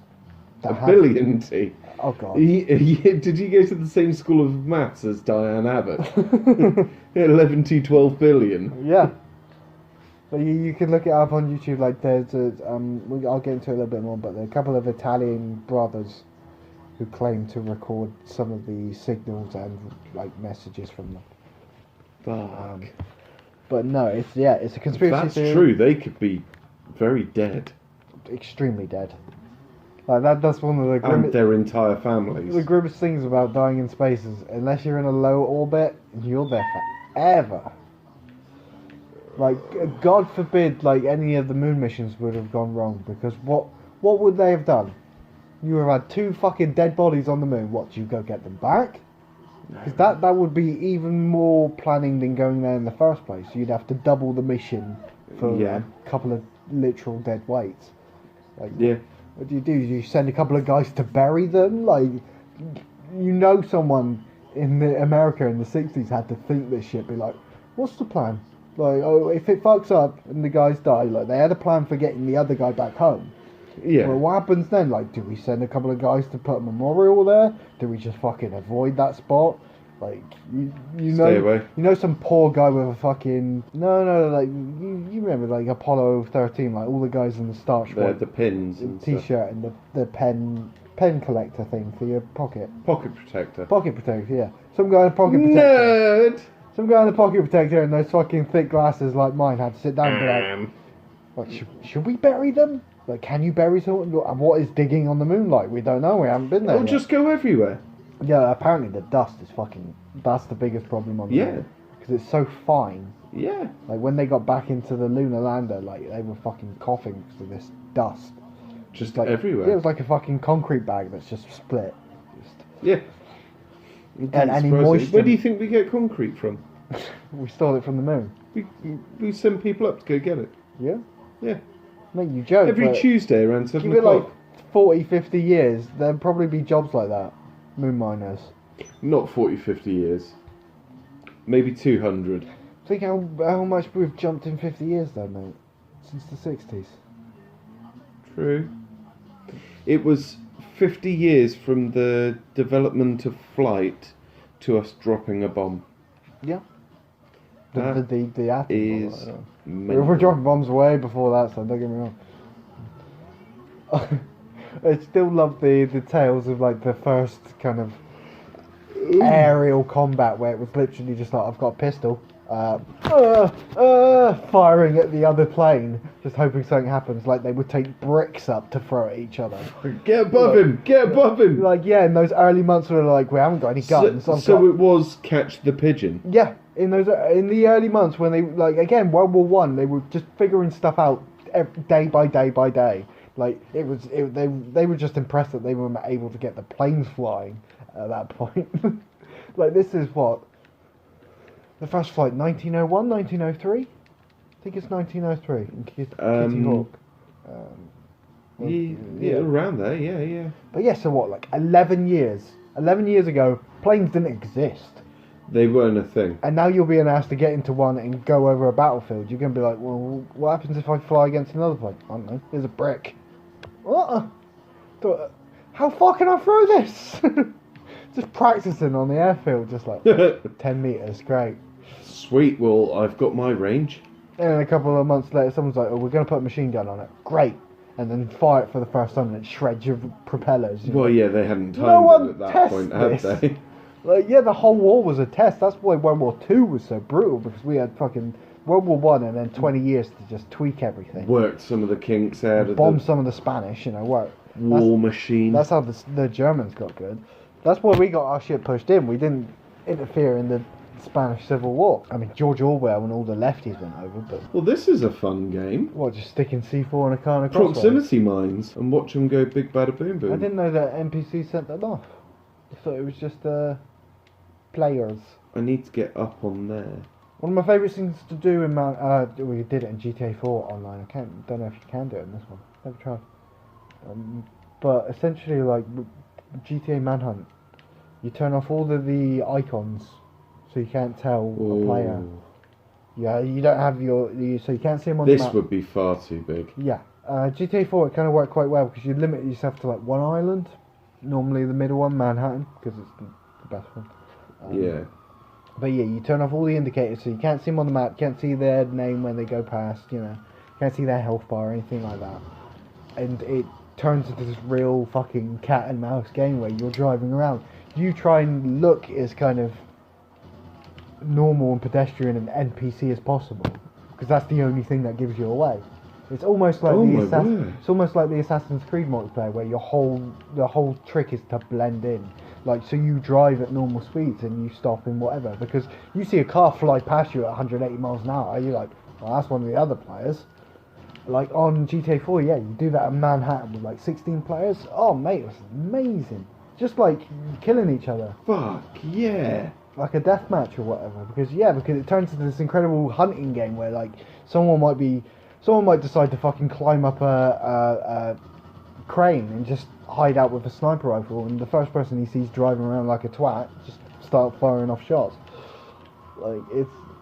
B: A billion, T.
A: Oh god.
B: Did you go to the same school of maths as Diane Abbott? 11 to 12 billion.
A: Yeah. But you can look it up on YouTube. Like there's I'll get into it a little bit more, but there are a couple of Italian brothers who claim to record some of the signals and like messages from them.
B: Fuck.
A: But no, it's a conspiracy
B: That's
A: theory.
B: true. They could be very dead.
A: Extremely dead. Like that's one of the
B: And their entire families.
A: the grimmest things about dying in space is unless you're in a low orbit, you're there forever. Like, God forbid, like any of the moon missions would have gone wrong, because what would they have done? You would have had 2 fucking dead bodies on the moon. What, do you go get them back? Because that would be even more planning than going there in the first place. You'd have to double the mission for
B: Yeah.
A: a couple of literal dead weights. Like,
B: Yeah.
A: what do? You send a couple of guys to bury them? Like, you know, someone in America in the 60s had to think this shit, be like, what's the plan? Like, oh, if it fucks up and the guys die, like, they had a plan for getting the other guy back home.
B: Yeah.
A: Well, what happens then? Like, do we send a couple of guys to put a memorial there? Do we just fucking avoid that spot? Like, you
B: Stay
A: know,
B: away.
A: you know, some poor guy with a fucking no, like you remember like Apollo 13, like all the guys in the starch
B: They're the pins and stuff.
A: t-shirt and the pen collector thing for your pocket
B: Pocket
A: protector. Yeah, some guy in a pocket protector.
B: Nerd!
A: Some guy in a pocket protector and those fucking thick glasses like mine had to sit down and be like, should we bury them? Like, can you bury someone? And what is digging on the moon like? We don't know. We haven't been there.
B: It'll
A: yet.
B: just go everywhere.
A: Yeah, apparently the dust is fucking. That's the biggest problem on the
B: Yeah.
A: moon. Because it's so fine.
B: Yeah.
A: Like, when they got back into the lunar lander, like, they were fucking coughing because of this dust.
B: Just
A: Like,
B: everywhere.
A: Yeah, it was like a fucking concrete bag that's just split.
B: Yeah.
A: And any
B: Surprising.
A: moisture.
B: Where do you think we get concrete from?
A: We stole it from the moon.
B: We send people up to go get it.
A: Yeah?
B: Yeah.
A: Mate, you joke.
B: Every
A: but
B: Tuesday around 7
A: give it like
B: o'clock.
A: 40, 50 years, there'll probably be jobs like that. Moon miners.
B: Not 40, 50 years. Maybe 200.
A: Think how much we've jumped in 50 years though, mate. Since the 60s.
B: True. It was 50 years from the development of flight to us dropping a bomb.
A: Yeah.
B: That
A: The atom bomb,
B: is
A: I don't know.
B: mental.
A: We're dropping bombs way before that, so don't get me wrong. I still love the tales of like the first kind of aerial combat where it was literally just like, I've got a pistol, firing at the other plane, just hoping something happens. Like they would take bricks up to throw at each other.
B: Get above him! Get above him!
A: Like, yeah, in those early months where they're like, we haven't got any guns.
B: So it was catch the pigeon.
A: Yeah, in the early months when they, like, again, World War One, they were just figuring stuff out day by day by day. Like, they were just impressed that they were able to get the planes flying at that point. Like, this is what? The first flight, 1901, 1903? I think it's 1903 in Kitty Hawk.
B: Yeah, around there, yeah.
A: But yeah, so what, like 11 years? 11 years ago, planes didn't exist.
B: They weren't a thing.
A: And now you're being asked to get into one and go over a battlefield. You're going to be like, well, what happens if I fly against another plane? I don't know, there's a brick. What? How far can I throw this? Just practicing on the airfield, just like 10 metres, great.
B: Sweet, well, I've got my range.
A: And then a couple of months later, someone's like, oh, we're going to put a machine gun on it. Great. And then fire it for the first time and it shreds your propellers.
B: Well, yeah, they hadn't timed
A: one
B: it at that
A: tests
B: point, had
A: this.
B: they?
A: Like, yeah, the whole war was a test. That's why World War II was so brutal, because we had fucking World War One and then 20 years to just tweak everything.
B: Worked some of the kinks out of
A: Bomb
B: the
A: some of the Spanish, you know, work.
B: war machine.
A: That's how the Germans got good. That's why we got our shit pushed in. We didn't interfere in the Spanish Civil War. I mean, George Orwell and all the lefties went over, but...
B: Well, this is a fun game.
A: What, just sticking C4 in a car and a crossbow?
B: Proximity mines, and watch them go big bada boom boom.
A: I didn't know that NPC sent them off. I thought it was just players.
B: I need to get up on there.
A: One of my favourite things to do in we did it in GTA 4 online. I don't know if you can do it in this one. Never tried. But essentially, like GTA Manhunt, you turn off all of the icons, so you can't tell a player. Yeah, you don't have so you can't see them on the map.
B: This would be far too big.
A: Yeah, GTA 4 it kind of worked quite well because you limit yourself to like one island. Normally the middle one, Manhattan, because it's the best one.
B: Yeah.
A: But yeah, you turn off all the indicators, so you can't see them on the map, can't see their name when they go past, you know, can't see their health bar or anything like that. And it turns into this real fucking cat and mouse game where you're driving around. You try and look as kind of normal and pedestrian and NPC as possible, because that's the only thing that gives you away. It's almost like it's almost like the Assassin's Creed multiplayer, where the whole trick is to blend in. Like, so you drive at normal speeds and you stop in whatever, because you see a car fly past you at 180 miles an hour, you're like, well, that's one of the other players. Like on GTA 4, yeah, you do that in Manhattan with like 16 players. Oh mate, it was amazing. Just like killing each other.
B: Fuck yeah.
A: Like a deathmatch or whatever. Because it turns into this incredible hunting game where like someone might decide to fucking climb up a crane and just hide out with a sniper rifle, and the first person he sees driving around like a twat just start firing off shots. Like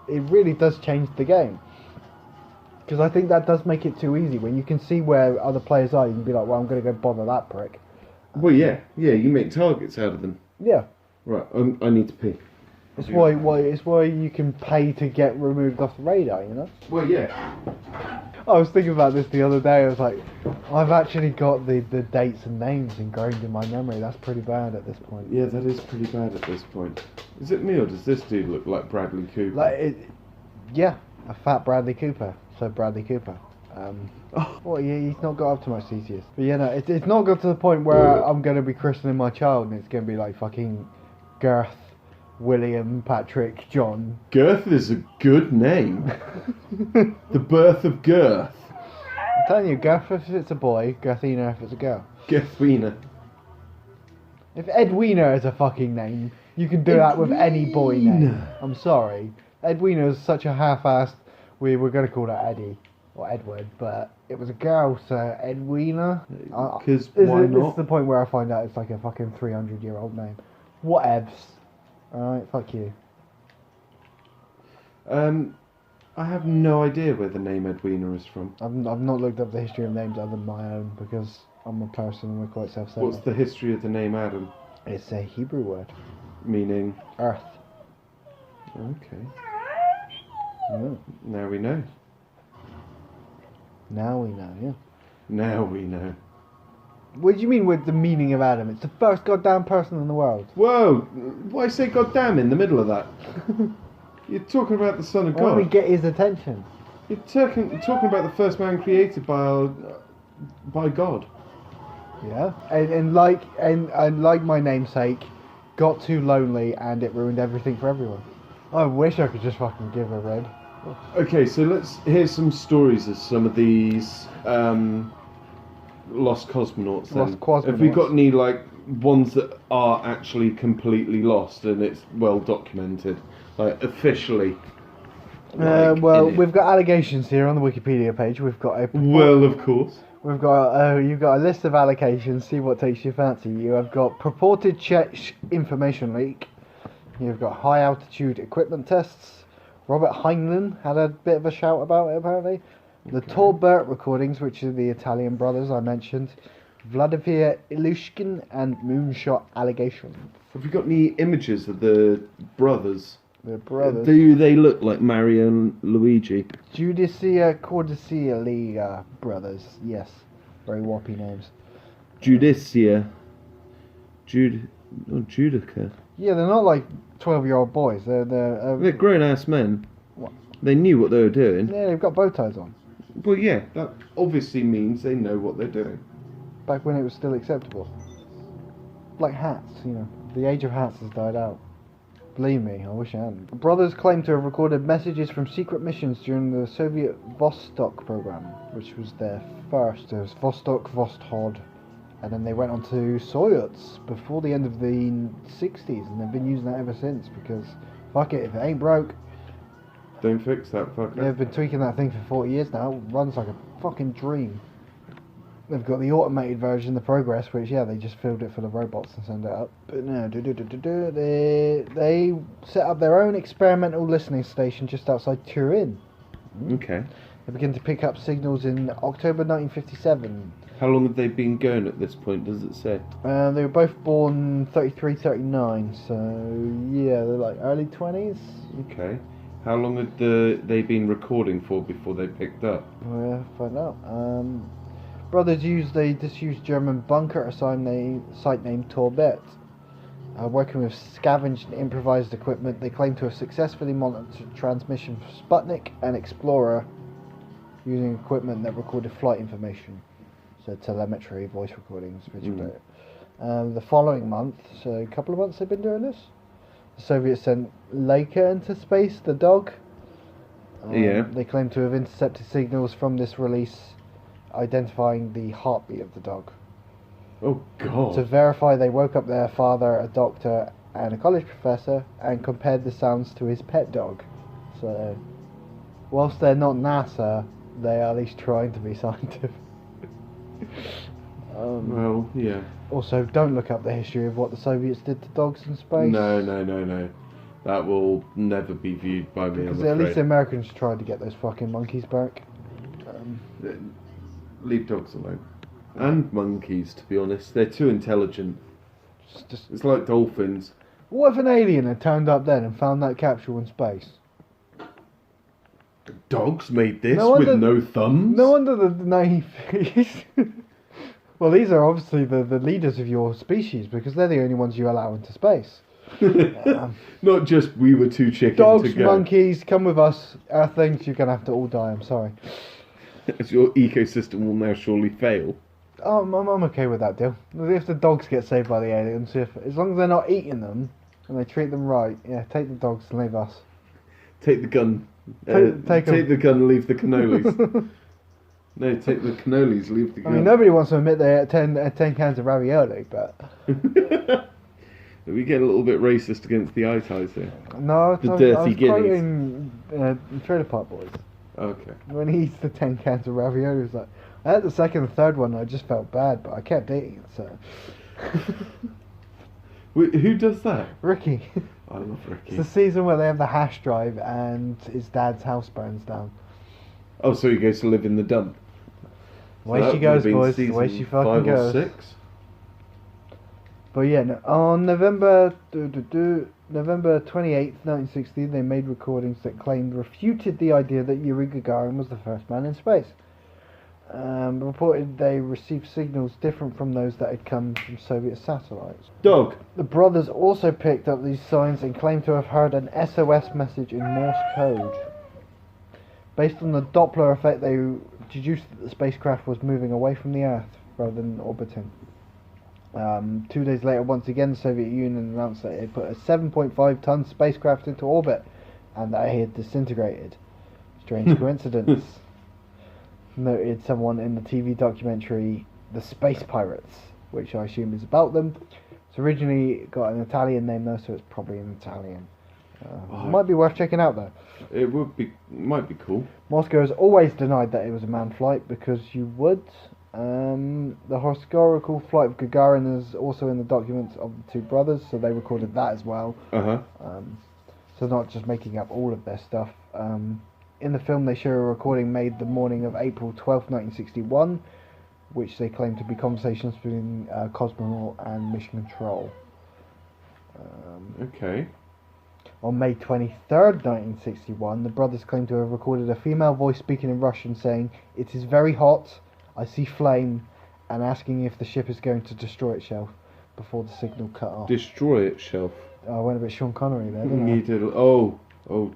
A: it really does change the game. Because I think that does make it too easy. When you can see where other players are, you can be like, well, I'm going to go bother that prick.
B: Well, yeah, you make targets out of them.
A: Yeah.
B: Right, I need to pee.
A: It's why you can pay to get removed off the radar, you know?
B: Well, yeah.
A: I was thinking about this the other day. I was like, I've actually got the dates and names ingrained in my memory. That's pretty bad at this point.
B: Yeah, that is pretty bad at this point. Is it me or does this dude look like Bradley Cooper?
A: Yeah, a fat Bradley Cooper. So Bradley Cooper. Well, yeah, he's not got up to much these years. But yeah, no, it's not got to the point where I'm going to be christening my child and it's going to be like fucking Girth, William, Patrick, John.
B: Girth is a good name. The birth of Girth.
A: I'm telling you, Girth if it's a boy, Girthina if it's a girl.
B: Girthwiener.
A: If Edwina is a fucking name, you can do that with any boy name. I'm sorry. Edwina is such a half-assed... We were going to call her Eddie or Edward, but it was a girl, so Edwina.
B: Because why not?
A: This is the point where I find out it's like a fucking 300-year-old name. Whatevs. Alright, fuck you.
B: I have no idea where the name Edwina is from.
A: I've not looked up the history of names other than my own, because I'm a person and we're quite self-centered.
B: What's the history of the name Adam?
A: It's a Hebrew word.
B: Meaning?
A: Earth.
B: Okay.
A: Mm.
B: Now we know.
A: Now we know, yeah.
B: Now we know.
A: What do you mean with the meaning of Adam? It's the first goddamn person in the world.
B: Whoa! Why say goddamn in the middle of that? You're talking about the Son of
A: Why don't we
B: God.
A: get his attention?
B: You're talking about the first man created by God.
A: Yeah, and like my namesake, got too lonely and it ruined everything for everyone. I wish I could just fucking give a red.
B: Okay, so let's hear some stories of some of these lost cosmonauts. Then.
A: Lost cosmonauts.
B: Have we got any like ones that are actually completely lost and it's well documented, like officially?
A: We've got allegations here on the Wikipedia page. We've got
B: Of course.
A: We've got you've got a list of allocations. See what takes your fancy. You have got purported Czech information leak. You've got high altitude equipment tests. Robert Heinlein had a bit of a shout about it apparently. The Torbert recordings, which are the Italian brothers I mentioned. Vladimir Ilyushkin and moonshot allegations.
B: Have we got any images of the brothers?
A: The brothers.
B: Do they look like Mario and Luigi?
A: Judicia Cordecia brothers. Yes. Very whoppy names.
B: Judicia. Judica.
A: Yeah, they're not like 12-year-old boys. They're
B: grown-ass men.
A: What?
B: They knew what they were doing.
A: Yeah, they've got bow ties on.
B: Well, yeah, that obviously means they know what they're doing.
A: Back when it was still acceptable. Like hats, you know. The age of hats has died out. Believe me, I wish I hadn't. Brothers claim to have recorded messages from secret missions during the Soviet Vostok program, which was their first. It was Vostok, Vosthod, and then they went on to Soyuz before the end of the 60s, and they've been using that ever since because, fuck it, if it ain't broke.
B: Don't fix that fucker.
A: They've been tweaking that thing for 40 years now. It runs like a fucking dream. They've got the automated version, the Progress, which, yeah, they just filled it full of robots and send it up. But no, they set up their own experimental listening station just outside Turin.
B: Okay.
A: They began to pick up signals in October 1957.
B: How long have they been going at this point, does it say?
A: They were both born 33, 39, so, yeah, they're like early 20s.
B: Okay. How long had they been recording for before they picked up?
A: We'll find out. Brothers used a disused German bunker at a site named Torbet. Working with scavenged and improvised equipment, they claim to have successfully monitored transmission from Sputnik and Explorer using equipment that recorded flight information. So telemetry, voice recordings, visual data. The following month, so a couple of months they've been doing this, the Soviets sent Leica into space, the dog. They claim to have intercepted signals from this release identifying the heartbeat of the dog.
B: Oh, God.
A: To verify, they woke up their father, a doctor, and a college professor, and compared the sounds to his pet dog. So, whilst they're not NASA, they are at least trying to be scientific.
B: Well, yeah.
A: Also, don't look up the history of what the Soviets did to dogs in space.
B: No. That will never be viewed by me,
A: Because
B: I'm
A: at
B: afraid.
A: least the Americans tried to get those fucking monkeys back.
B: Leave dogs alone. And monkeys, to be honest. They're too intelligent. It's like dolphins.
A: What if an alien had turned up then and found that capsule in space?
B: Dogs made this
A: No
B: with
A: wonder-
B: no thumbs?
A: No wonder the naive. Well, these are obviously the leaders of your species because they're the only ones you allow into space.
B: Not just we were too chicken
A: Dogs,
B: to go.
A: monkeys, come with us. Earthlings, you're gonna have to all die. I'm sorry.
B: As your ecosystem will now surely fail.
A: Oh, I'm okay with that deal. If the dogs get saved by the aliens, as long as they're not eating them and they treat them right, yeah, take the dogs and leave us.
B: Take the gun.
A: Take
B: the gun and leave the cannolis. No, take the cannolis, leave the gun.
A: I mean, nobody wants to admit they ate 10 cans of ravioli, but...
B: We get a little bit racist against the eye ties here.
A: No,
B: The
A: I was
B: dirty guineas.
A: quoting Trailer Park Boys.
B: Okay.
A: When he eats the 10 cans of ravioli, it's like... I had the second and third one, I just felt bad, but I kept eating it, so...
B: Wait, who does that?
A: Ricky.
B: I love Ricky.
A: It's the season where they have the hash drive and his dad's house burns down.
B: Oh, so he goes to live in the dump.
A: Away
B: So
A: she
B: that
A: goes,
B: would have been
A: boys.
B: season
A: Away she fucking
B: 5
A: goes.
B: or 6?
A: But yeah, no, on November 28th, 1960, they made recordings that claimed refuted the idea that Yuri Gagarin was the first man in space. reported they received signals different from those that had come from Soviet satellites.
B: Dog.
A: The brothers also picked up these signs and claimed to have heard an SOS message in Morse code. Based on the Doppler effect, they deduced that the spacecraft was moving away from the Earth rather than orbiting. 2 days later, once again, the Soviet Union announced that it had put a 7.5-ton spacecraft into orbit and that it had disintegrated. Strange coincidence, noted someone in the TV documentary The Space Pirates, which I assume is about them. It's originally got an Italian name though, so it's probably in Italian. Might be worth checking out though.
B: It might be cool.
A: Moscow has always denied that it was a manned flight because you would. The historical flight of Gagarin is also in the documents of the two brothers, so they recorded that as well. So not just making up all of their stuff. In the film, they show a recording made the morning of April 12th, 1961, which they claim to be conversations between Cosmonaut and Mission Control.
B: Okay.
A: On May 23rd, 1961, the brothers claim to have recorded a female voice speaking in Russian saying, "It is very hot, I see flame," and asking if the ship is going to destroy itself before the signal cut off.
B: Destroy itself.
A: I went a bit Sean Connery there, didn't I?
B: You did. Oh,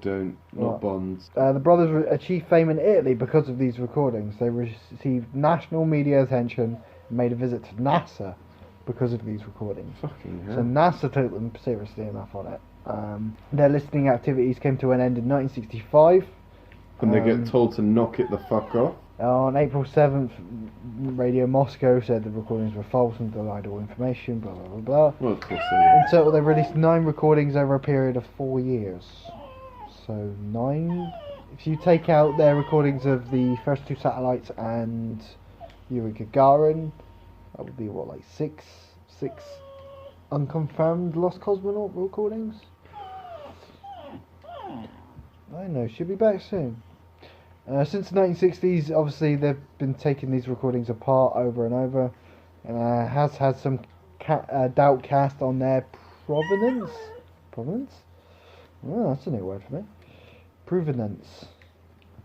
B: don't. Not
A: What?
B: Bonds.
A: The brothers achieved fame in Italy because of these recordings. They received national media attention and made a visit to NASA because of these recordings.
B: Fucking
A: So
B: hell.
A: NASA took them seriously enough on it. Their listening activities came to an end in 1965.
B: When they get told to knock it the fuck off.
A: On April 7th, Radio Moscow said the recordings were false and denied all information, blah blah blah blah.
B: Well, of course they will.
A: In total, they released 9 recordings over a period of 4 years. So 9. If you take out their recordings of the first 2 satellites and Yuri Gagarin, that would be what, like 6 unconfirmed lost cosmonaut recordings. I know, she'll be back soon. Since the 1960s, obviously they've been taking these recordings apart over and over, and has had some doubt cast on their provenance. Provenance? Oh, that's a new word for me. Provenance.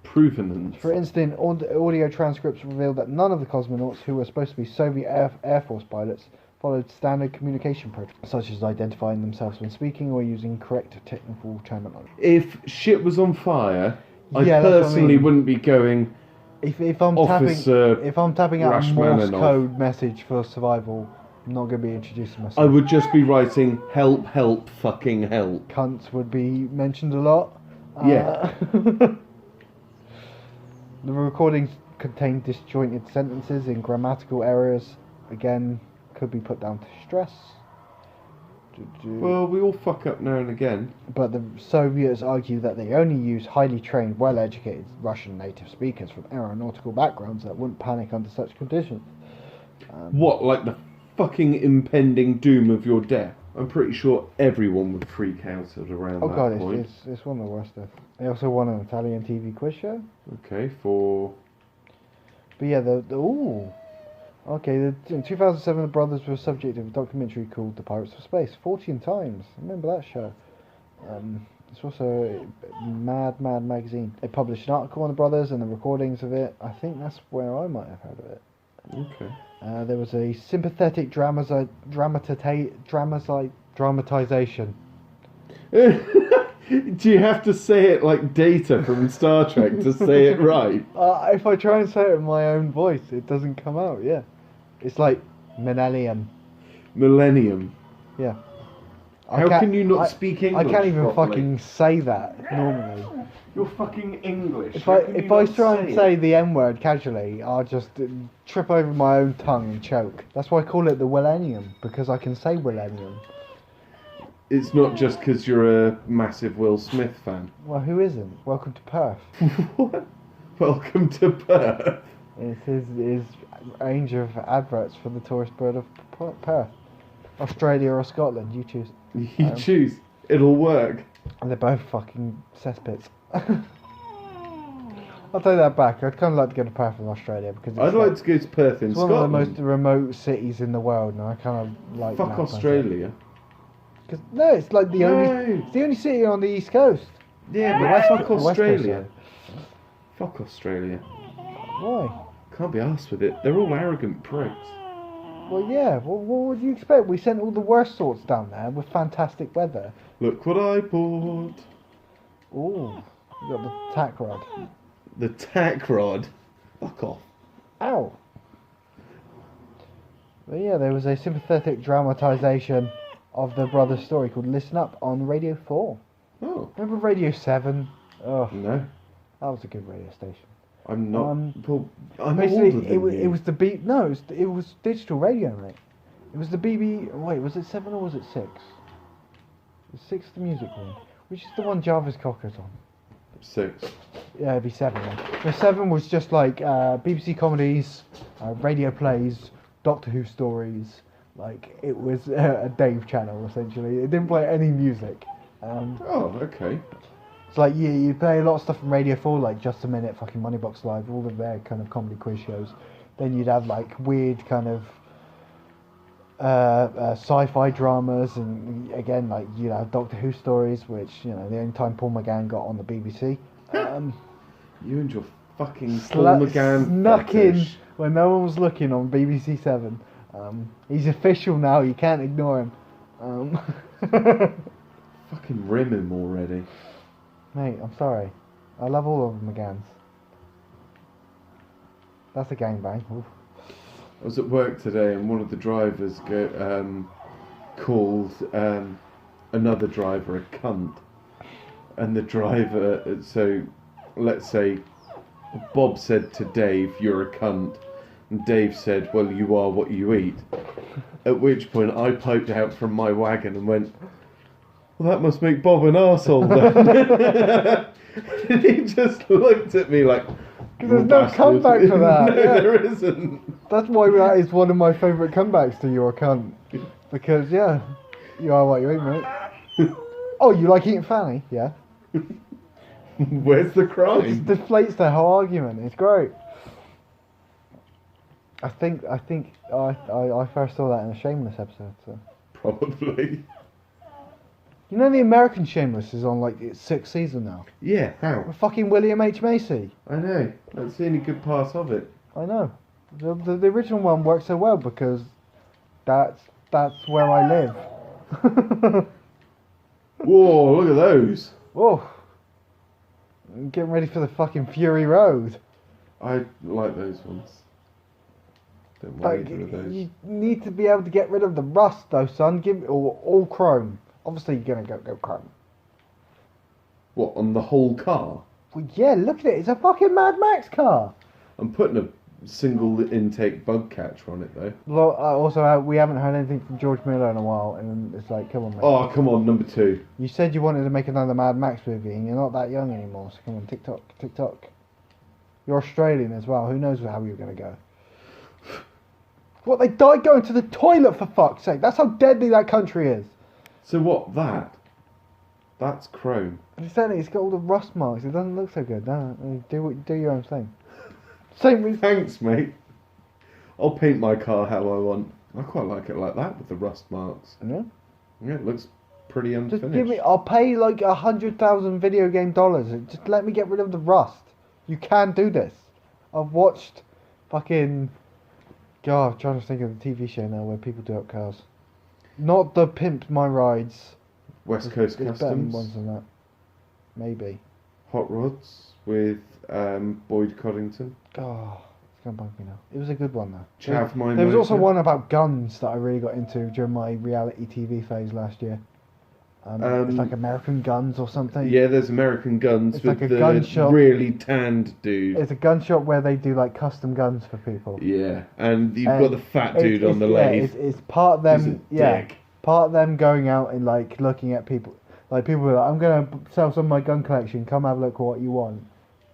B: Provenance.
A: For instance, audio transcripts revealed that none of the cosmonauts, who were supposed to be Soviet Air Force pilots, followed standard communication protocols, such as identifying themselves when speaking or using correct technical terminology.
B: If shit was on fire, I
A: Yeah, that's what I
B: personally
A: mean.
B: wouldn't be going.
A: If I'm
B: Officer
A: tapping out a Morse
B: Rashmaninoff.
A: code message for survival, I'm not going to be introducing myself.
B: I would just be writing help, help, fucking help.
A: Cunts would be mentioned a lot.
B: Yeah.
A: The recordings contain disjointed sentences in grammatical errors. Again, could be put down to stress.
B: Well, we all fuck up now and again.
A: But the Soviets argue that they only use highly trained, well-educated Russian native speakers from aeronautical backgrounds that wouldn't panic under such conditions.
B: What, like the fucking impending doom of your death? I'm pretty sure everyone would freak out at around
A: Oh
B: that
A: god,
B: point.
A: it's one of the worst stuff. They also won an Italian TV quiz show.
B: Okay, for...
A: But yeah, in 2007, the brothers were subject of a documentary called The Pirates of Space, 14 times. I remember that show. It's also a Mad magazine. They published an article on the brothers and the recordings of it. I think that's where I might have heard of it.
B: Okay.
A: There was a sympathetic dramatization.
B: Do you have to say it like Data from Star Trek to say it right?
A: If I try and say it in my own voice, it doesn't come out, yeah. It's like millennium.
B: Millennium.
A: Yeah.
B: How can you not speak English
A: I can't even
B: properly?
A: fucking say that normally.
B: You're fucking English.
A: If I try and say the N word casually, I'll just trip over my own tongue and choke. That's why I call it the Willennium, because I can say Willennium.
B: It's not just because you're a massive Will Smith fan.
A: Well, who isn't? Welcome to Perth.
B: What? Welcome to Perth.
A: It's his range of adverts for the tourist bird of Perth. Australia or Scotland, you choose.
B: You choose. It'll work.
A: And they're both fucking cesspits. I'll take that back. I'd kind of like to go to Perth in Australia because it's
B: I'd like to go to Perth in
A: it's one
B: Scotland.
A: of the most remote cities in the world, and I kind of like.
B: Fuck
A: that
B: Australia.
A: Because no, it's like the only city on the east coast.
B: Yeah,
A: The
B: but
A: west-
B: fuck
A: the west coast,
B: Australia. Fuck Australia.
A: Why?
B: Can't be arsed with it. They're all arrogant pricks.
A: Well, yeah. What would you expect? We sent all the worst sorts down there with fantastic weather.
B: Look what I bought.
A: Ooh, you got the tack rod.
B: The tack rod. Fuck off.
A: Ow. But yeah, there was a sympathetic dramatisation of the brothers' story called Listen Up on Radio 4.
B: Oh.
A: Remember Radio 7? Oh,
B: No.
A: that was a good radio station.
B: I'm not. Well, I'm
A: Basically,
B: older than
A: it was the B. No, it was digital radio, mate. It was the BB. Wait, was it 7 or was it 6? Was 6 the music one? Which is the one Jarvis Cocker's on?
B: 6.
A: Yeah, it'd be 7 then. The 7 was just like BBC comedies, radio plays, Doctor Who stories. Like, it was a Dave channel, essentially. It didn't play any music.
B: Oh, okay.
A: It's like you play a lot of stuff from Radio 4, like Just a Minute, fucking Moneybox Live, all of their kind of comedy quiz shows. Then you'd have like weird kind of sci-fi dramas, and again like you'd have Doctor Who stories, which the only time Paul McGann got on the BBC.
B: You and your fucking Paul McGann
A: snuck
B: fetish.
A: in when no one was looking on BBC 7. He's official now. You can't ignore him.
B: Fucking rim him already.
A: Mate, I'm sorry. I love all of the McGanns. That's a gangbang. Oof.
B: I was at work today and one of the drivers called another driver a cunt. And the driver, so let's say Bob said to Dave, "You're a cunt." And Dave said, "Well, you are what you eat." At which point I piped out from my wagon and went, "Well, that must make Bob an arsehole then." And he just looked at me like...
A: Because there's no comeback for that.
B: No,
A: yeah.
B: there isn't.
A: That's why that is one of my favourite comebacks to "You're a cunt." Because, yeah, you are what you eat, mate. Oh, you like eating fanny? Yeah.
B: Where's the
A: It
B: crime?
A: just deflates the whole argument. It's great. I think I first saw that in a Shameless episode. So.
B: Probably.
A: You know the American Shameless is on like its 6th season now.
B: Yeah, how?
A: With fucking William H. Macy.
B: I know. That's the only good part of it.
A: I know. The original one worked so well because that's where I live.
B: Whoa, look at those.
A: Whoa. I'm getting ready for the fucking Fury Road.
B: I like those ones. Don't
A: But
B: want either of those.
A: you need to be able to get rid of the rust though, son. Give it all chrome. Obviously you're gonna go chrome.
B: What, on the whole car?
A: Well, yeah, look at it. It's a fucking Mad Max car.
B: I'm putting a single intake bug catcher on it though.
A: Well, also, we haven't heard anything from George Miller in a while, and it's like, come on, mate.
B: Oh, come on, number 2.
A: You said you wanted to make another Mad Max movie, and you're not that young anymore, so come on, TikTok. You're Australian as well, who knows how you're going to go. What, they died going to the toilet, for fuck's sake? That's how deadly that country is.
B: So what, that? That's chrome.
A: And it's got all the rust marks, it doesn't look so good, no. Do your own thing. Same with...
B: Thanks, mate. I'll paint my car how I want. I quite like it like that with the rust marks.
A: Yeah?
B: Yeah, it looks pretty unfinished.
A: Just give me... I'll pay like 100,000 video game dollars. Just let me get rid of the rust. You can do this. I've watched fucking... God, I'm trying to think of the TV show now where people do up cars. Not the Pimp My Rides.
B: West Coast
A: There's better
B: Customs.
A: ones than that. Maybe.
B: Hot Rods with Boyd Coddington.
A: Oh, it's going to bug me now. It was a good one though.
B: Chav My
A: There was also
B: Motor.
A: one about guns that I really got into during my reality TV phase last year. It's like American Guns or something.
B: Yeah, there's American Guns
A: It's
B: with
A: like a
B: the
A: gun shop.
B: really tanned dude.
A: It's a gun shop where they do like custom guns for people.
B: Yeah, and you've got the fat dude on the
A: yeah,
B: lathe.
A: it's part of
B: He's
A: them.
B: a
A: Yeah,
B: dick.
A: part of them going out and like looking at people. Like people are like, I'm gonna sell some of my gun collection. Come have a look at what you want.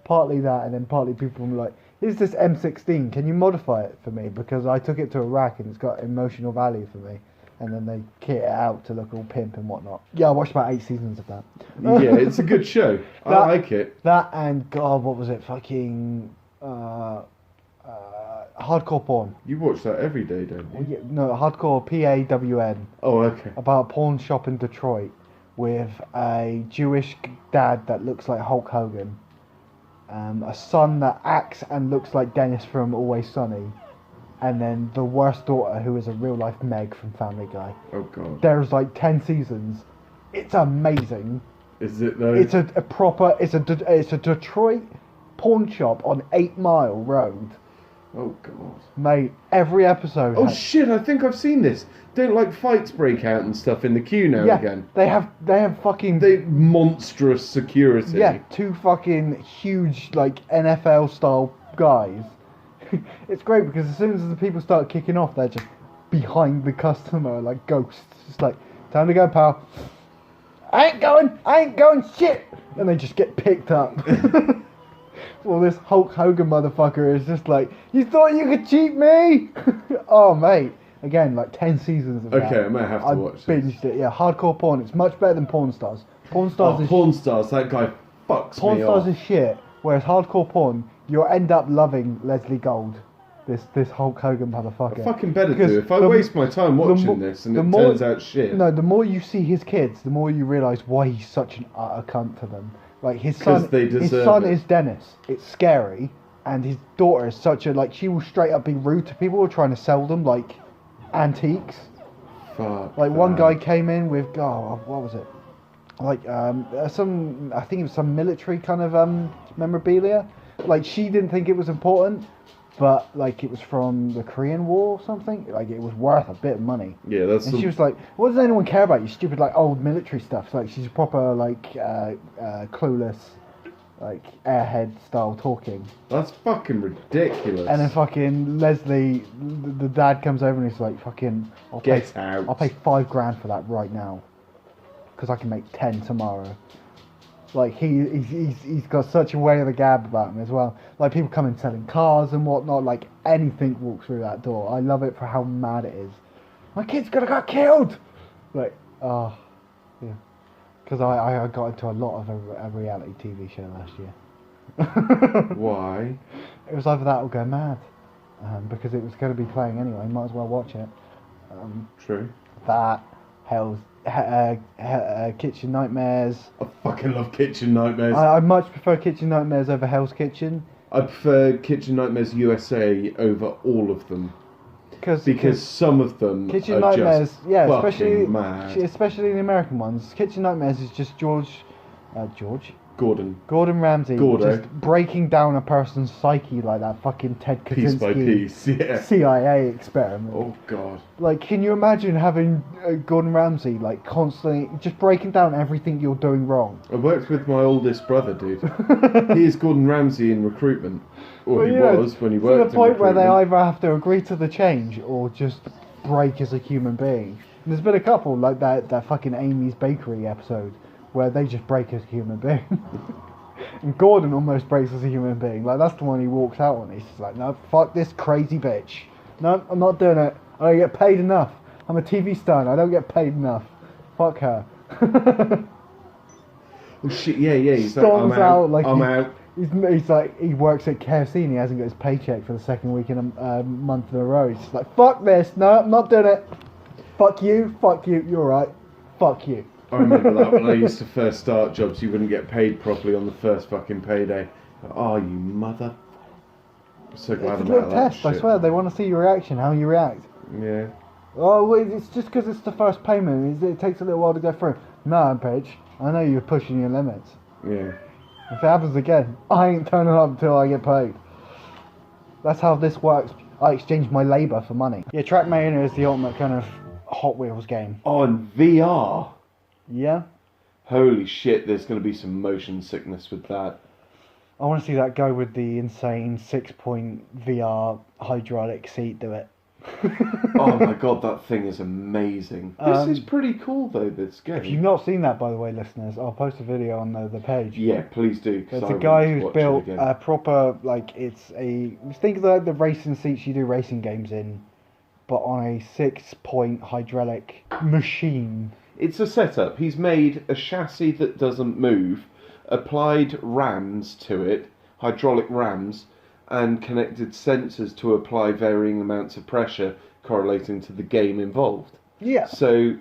A: Partly that, and then partly people are like, here's this M16. Can you modify it for me? Because I took it to Iraq and it's got emotional value for me. And then they kit it out to look all pimp and whatnot. Yeah, I watched about 8 seasons of that.
B: Yeah, it's a good show. I
A: That-
B: like it.
A: That and God, what was it? Fucking hardcore porn.
B: You watch that every day, don't you?
A: Yeah, no, hardcore PAWN.
B: Oh, okay.
A: About a pawn shop in Detroit with a Jewish dad that looks like Hulk Hogan. a son that acts and looks like Dennis from Always Sunny, and then the worst daughter who is a real life Meg from Family Guy.
B: Oh god.
A: There's like 10 seasons. It's amazing.
B: Is it though?
A: It's a proper. It's a Detroit pawn shop on 8 Mile Road.
B: Oh god.
A: Mate, every episode.
B: Oh shit! I think I've seen this. Don't like fights break out and stuff in the queue now and again.
A: They have fucking
B: monstrous security.
A: Yeah, 2 fucking huge like NFL style guys. It's great because as soon as the people start kicking off, they're just behind the customer like ghosts. It's like, time to go, pal. I ain't going, shit! And they just get picked up. Well, this Hulk Hogan motherfucker is just like, you thought you could cheat me? Oh, mate. Again, like 10 seasons of that.
B: Okay, I might have to watch this.
A: Binged it, yeah. Hardcore porn. It's much better than Porn Stars. Porn Stars is
B: Porn Stars, that guy fucks
A: Porn
B: me
A: Stars
B: off.
A: is shit. Whereas hardcore porn, you'll end up loving Leslie Gold. This Hulk Hogan motherfucker.
B: I fucking better
A: Because
B: do. If I waste my time watching this and it turns out shit.
A: No, the more you see his kids, the more you realise why he's such an utter cunt to them. Like his
B: 'Cause
A: son,
B: they
A: his
B: deserve
A: son
B: it.
A: is Dennis. It's scary, and his daughter is such a like. She will straight up be rude to people who are trying to sell them like antiques.
B: Fuck.
A: Like one
B: that.
A: guy came in with what was it? Like some, I think it was some military kind of memorabilia. Like she didn't think it was important, but like it was from the Korean War or something. Like it was worth a bit of money.
B: Yeah, that's.
A: And she was like, "What does anyone care about? You stupid like old military stuff." So, like she's proper like clueless, like airhead style talking.
B: That's fucking ridiculous.
A: And then fucking Leslie, the dad comes over and he's like, "Fucking,
B: Get out.
A: I'll pay $5,000 for that right now, because I can make 10 tomorrow." Like he's got such a way of the gab about him as well. Like people come in selling cars and whatnot. Like anything walks through that door. I love it for how mad it is. My kid's gonna get killed. Like yeah, because I got into a lot of a reality TV show last year.
B: Why?
A: It was either that or go mad, because it was going to be playing anyway. Might as well watch it.
B: True.
A: That Kitchen Nightmares.
B: I fucking love Kitchen Nightmares.
A: I much prefer Kitchen Nightmares over Hell's Kitchen.
B: I prefer Kitchen Nightmares USA over all of them. Because some of them
A: Kitchen
B: are
A: Nightmares,
B: just
A: yeah,
B: fucking mad.
A: especially the American ones. Kitchen Nightmares is just Gordon Ramsay
B: Gordo.
A: just breaking down a person's psyche like that fucking Ted Kaczynski
B: Piece by piece, yeah.
A: CIA experiment.
B: Oh god.
A: Like, can you imagine having Gordon Ramsay like constantly just breaking down everything you're doing wrong?
B: I worked with my oldest brother, dude. He is Gordon Ramsay in recruitment. Or
A: Well,
B: he
A: you know,
B: was when he worked in
A: to the point where they
B: recruitment.
A: either have to agree to the change or just break as a human being. And there's been a couple like that fucking Amy's Bakery episode where they just break as a human being. And Gordon almost breaks as a human being. Like that's the one he walks out on. He's just like, no, fuck this crazy bitch. No, I'm not doing it. I don't get paid enough. I'm a TV star and I don't get paid enough. Fuck her.
B: Oh shit, yeah. He's
A: Storms
B: like,
A: out like
B: I'm out.
A: He's like, he works at KFC and he hasn't got his paycheck for the second week in a month in a row. He's just like, fuck this. No, I'm not doing it. Fuck you. You're right. Fuck you.
B: I remember that when I used to first start jobs, you wouldn't get paid properly on the first fucking payday. Oh, you mother. I'm so glad
A: It's a
B: I'm out
A: little
B: of that
A: test,
B: shit.
A: I swear. They want to see your reaction, how you react.
B: Yeah.
A: Oh, wait, it's just because it's the first payment. It takes a little while to go through. No, bitch. I know you're pushing your limits.
B: Yeah.
A: If it happens again, I ain't turning up until I get paid. That's how this works. I exchange my labour for money. Yeah, Trackmania is the ultimate kind of Hot Wheels game.
B: Oh, and VR.
A: Yeah?
B: Holy shit, there's going to be some motion sickness with that.
A: I want to see that guy with the insane 6-point VR hydraulic seat do it.
B: Oh my god, that thing is amazing. This is pretty cool though, this game.
A: If you've not seen that, by the way, listeners, I'll post a video on the page.
B: Yeah, please do. 'Cause
A: It's
B: I
A: a guy
B: want to
A: who's
B: watch it
A: built
B: again.
A: a proper, like, it's a... Think of the racing seats you do racing games in, but on a 6-point hydraulic machine.
B: It's a setup. He's made a chassis that doesn't move, applied rams to it, hydraulic rams, and connected sensors to apply varying amounts of pressure correlating to the game involved.
A: Yeah.
B: So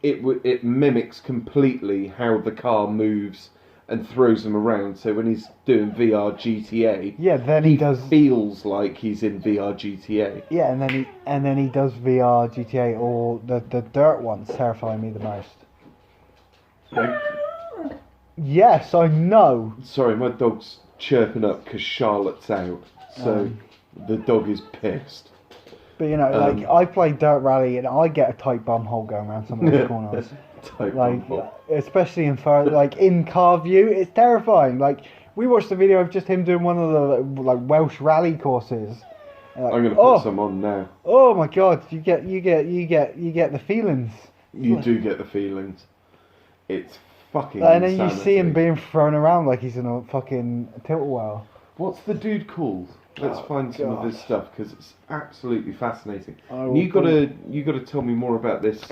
B: it mimics completely how the car moves and throws them around. So when he's doing VR GTA,
A: Yeah, then he does.
B: feels like he's in VR GTA.
A: Yeah, and then he does VR GTA, or the dirt ones terrify me the most.
B: Like,
A: Yes, I know.
B: sorry, my dog's chirping up because Charlotte's out, so the dog is pissed.
A: But you know, like I play Dirt Rally, and I get a tight bum hole going around some of those corners.
B: Type
A: Like,
B: bumble.
A: especially in car view, it's terrifying. Like, we watched a video of just him doing one of the like Welsh rally courses. Like,
B: I'm gonna put some on now.
A: Oh my god, you get the feelings.
B: You do get the feelings. It's fucking
A: And then
B: insanity.
A: you see him being thrown around like he's in a fucking tilt wheel.
B: What's the dude called? Let's find some of
A: God.
B: this stuff because it's absolutely fascinating.
A: I
B: And
A: will
B: you gotta tell me more about this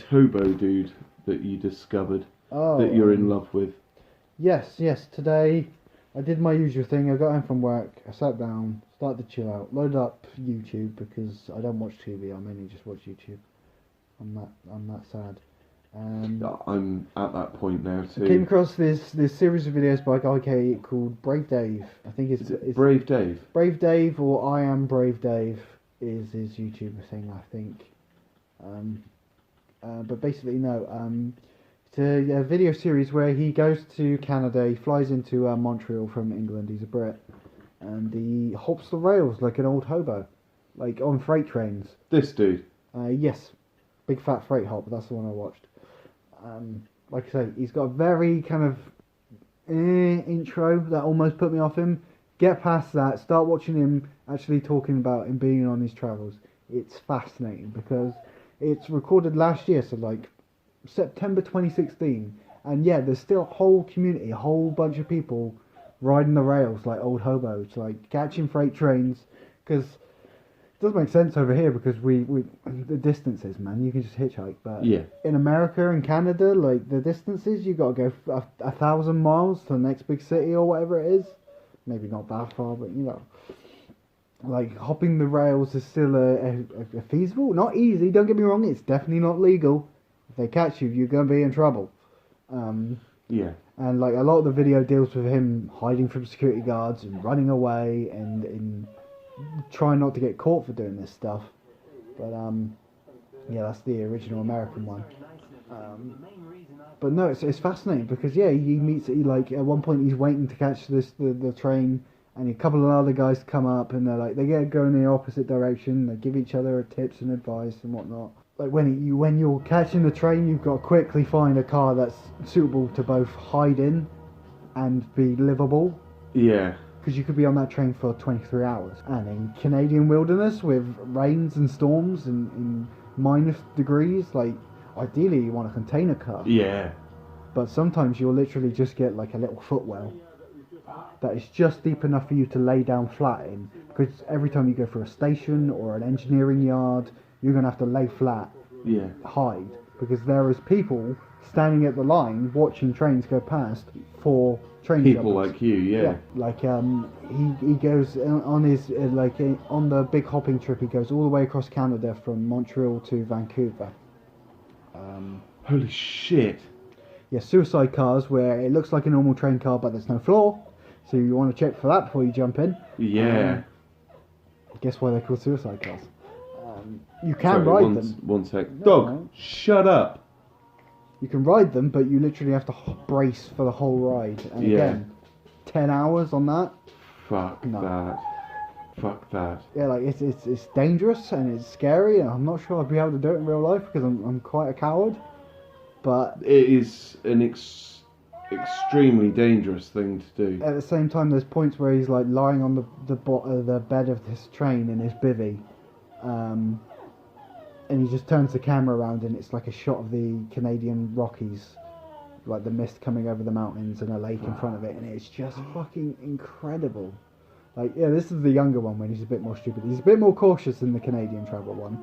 B: hobo dude that you discovered
A: Oh,
B: that you're in love with.
A: Yes. Today, I did my usual thing. I got home from work. I sat down, started to chill out, loaded up YouTube because I don't watch TV. I mainly just watch YouTube. I'm that sad.
B: I'm at that point now
A: I came
B: too.
A: across this series of videos by a guy called Brave Dave. I think it's
B: Brave Dave.
A: Brave Dave, or I Am Brave Dave is his YouTube thing, I think. But basically, no. It's a video series where he goes to Canada. He flies into Montreal from England. He's a Brit, and he hops the rails like an old hobo, like on freight trains.
B: This dude.
A: Yes, big fat freight hop. That's the one I watched. Like I say, he's got a very kind of intro that almost put me off him. Get past that, start watching him actually talking about him being on his travels. It's fascinating because it's recorded last year, so like September 2016, and yeah, there's still a whole community, a whole bunch of people riding the rails like old hobos, like catching freight trains, because it doesn't make sense over here because we the distances, man, you can just hitchhike, but
B: Yeah.
A: in America and Canada, like the distances, you got to go 1,000 miles to the next big city or whatever it is. Maybe not that far, but you know, like hopping the rails is still a feasible, not easy, don't get me wrong, it's definitely not legal. If they catch you, you're going to be in trouble.
B: Yeah.
A: And like a lot of the video deals with him hiding from security guards and running away and trying not to get caught for doing this stuff. But yeah, that's the original American one. But no, it's fascinating because yeah, like at one point he's waiting to catch the train, and a couple of other guys come up and they're like they get going in the opposite direction. They give each other tips and advice and whatnot. Like when you're catching the train, you've got to quickly find a car that's suitable to both hide in and be livable.
B: Yeah.
A: Because you could be on that train for 23 hours. And in Canadian wilderness with rains and storms and in minus degrees, like ideally you want a container car.
B: Yeah.
A: But sometimes you'll literally just get like a little footwell that is just deep enough for you to lay down flat in. Because every time you go through a station or an engineering yard, you're going to have to lay flat,
B: Yeah.
A: hide. Because there is people standing at the line watching trains go past for train
B: People
A: jumpers.
B: like you, yeah.
A: Like he goes on his on the big hopping trip. He goes all the way across Canada from Montreal to Vancouver.
B: Holy shit.
A: Yeah, suicide cars where it looks like a normal train car, but there's no floor. So you want to check for that before you jump in.
B: Yeah.
A: Guess why they're called suicide cars? You
B: Sorry,
A: can ride them.
B: One sec.
A: No,
B: Dog,
A: no.
B: shut up.
A: You can ride them, but you literally have to brace for the whole ride. And
B: Yeah.
A: again, 10 hours on that.
B: Fuck
A: No.
B: that. Fuck that.
A: Yeah, like it's dangerous and it's scary, and I'm not sure I'd be able to do it in real life because I'm quite a coward. But
B: It is an extremely dangerous thing to do.
A: at the same time, there's points where he's like lying on the bed of this train in his bivvy, and he just turns the camera around and it's like a shot of the Canadian Rockies, like the mist coming over the mountains and a lake in front of it, and it's just fucking incredible. Like, yeah, this is the younger one when he's a bit more stupid. He's a bit more cautious than the Canadian travel one.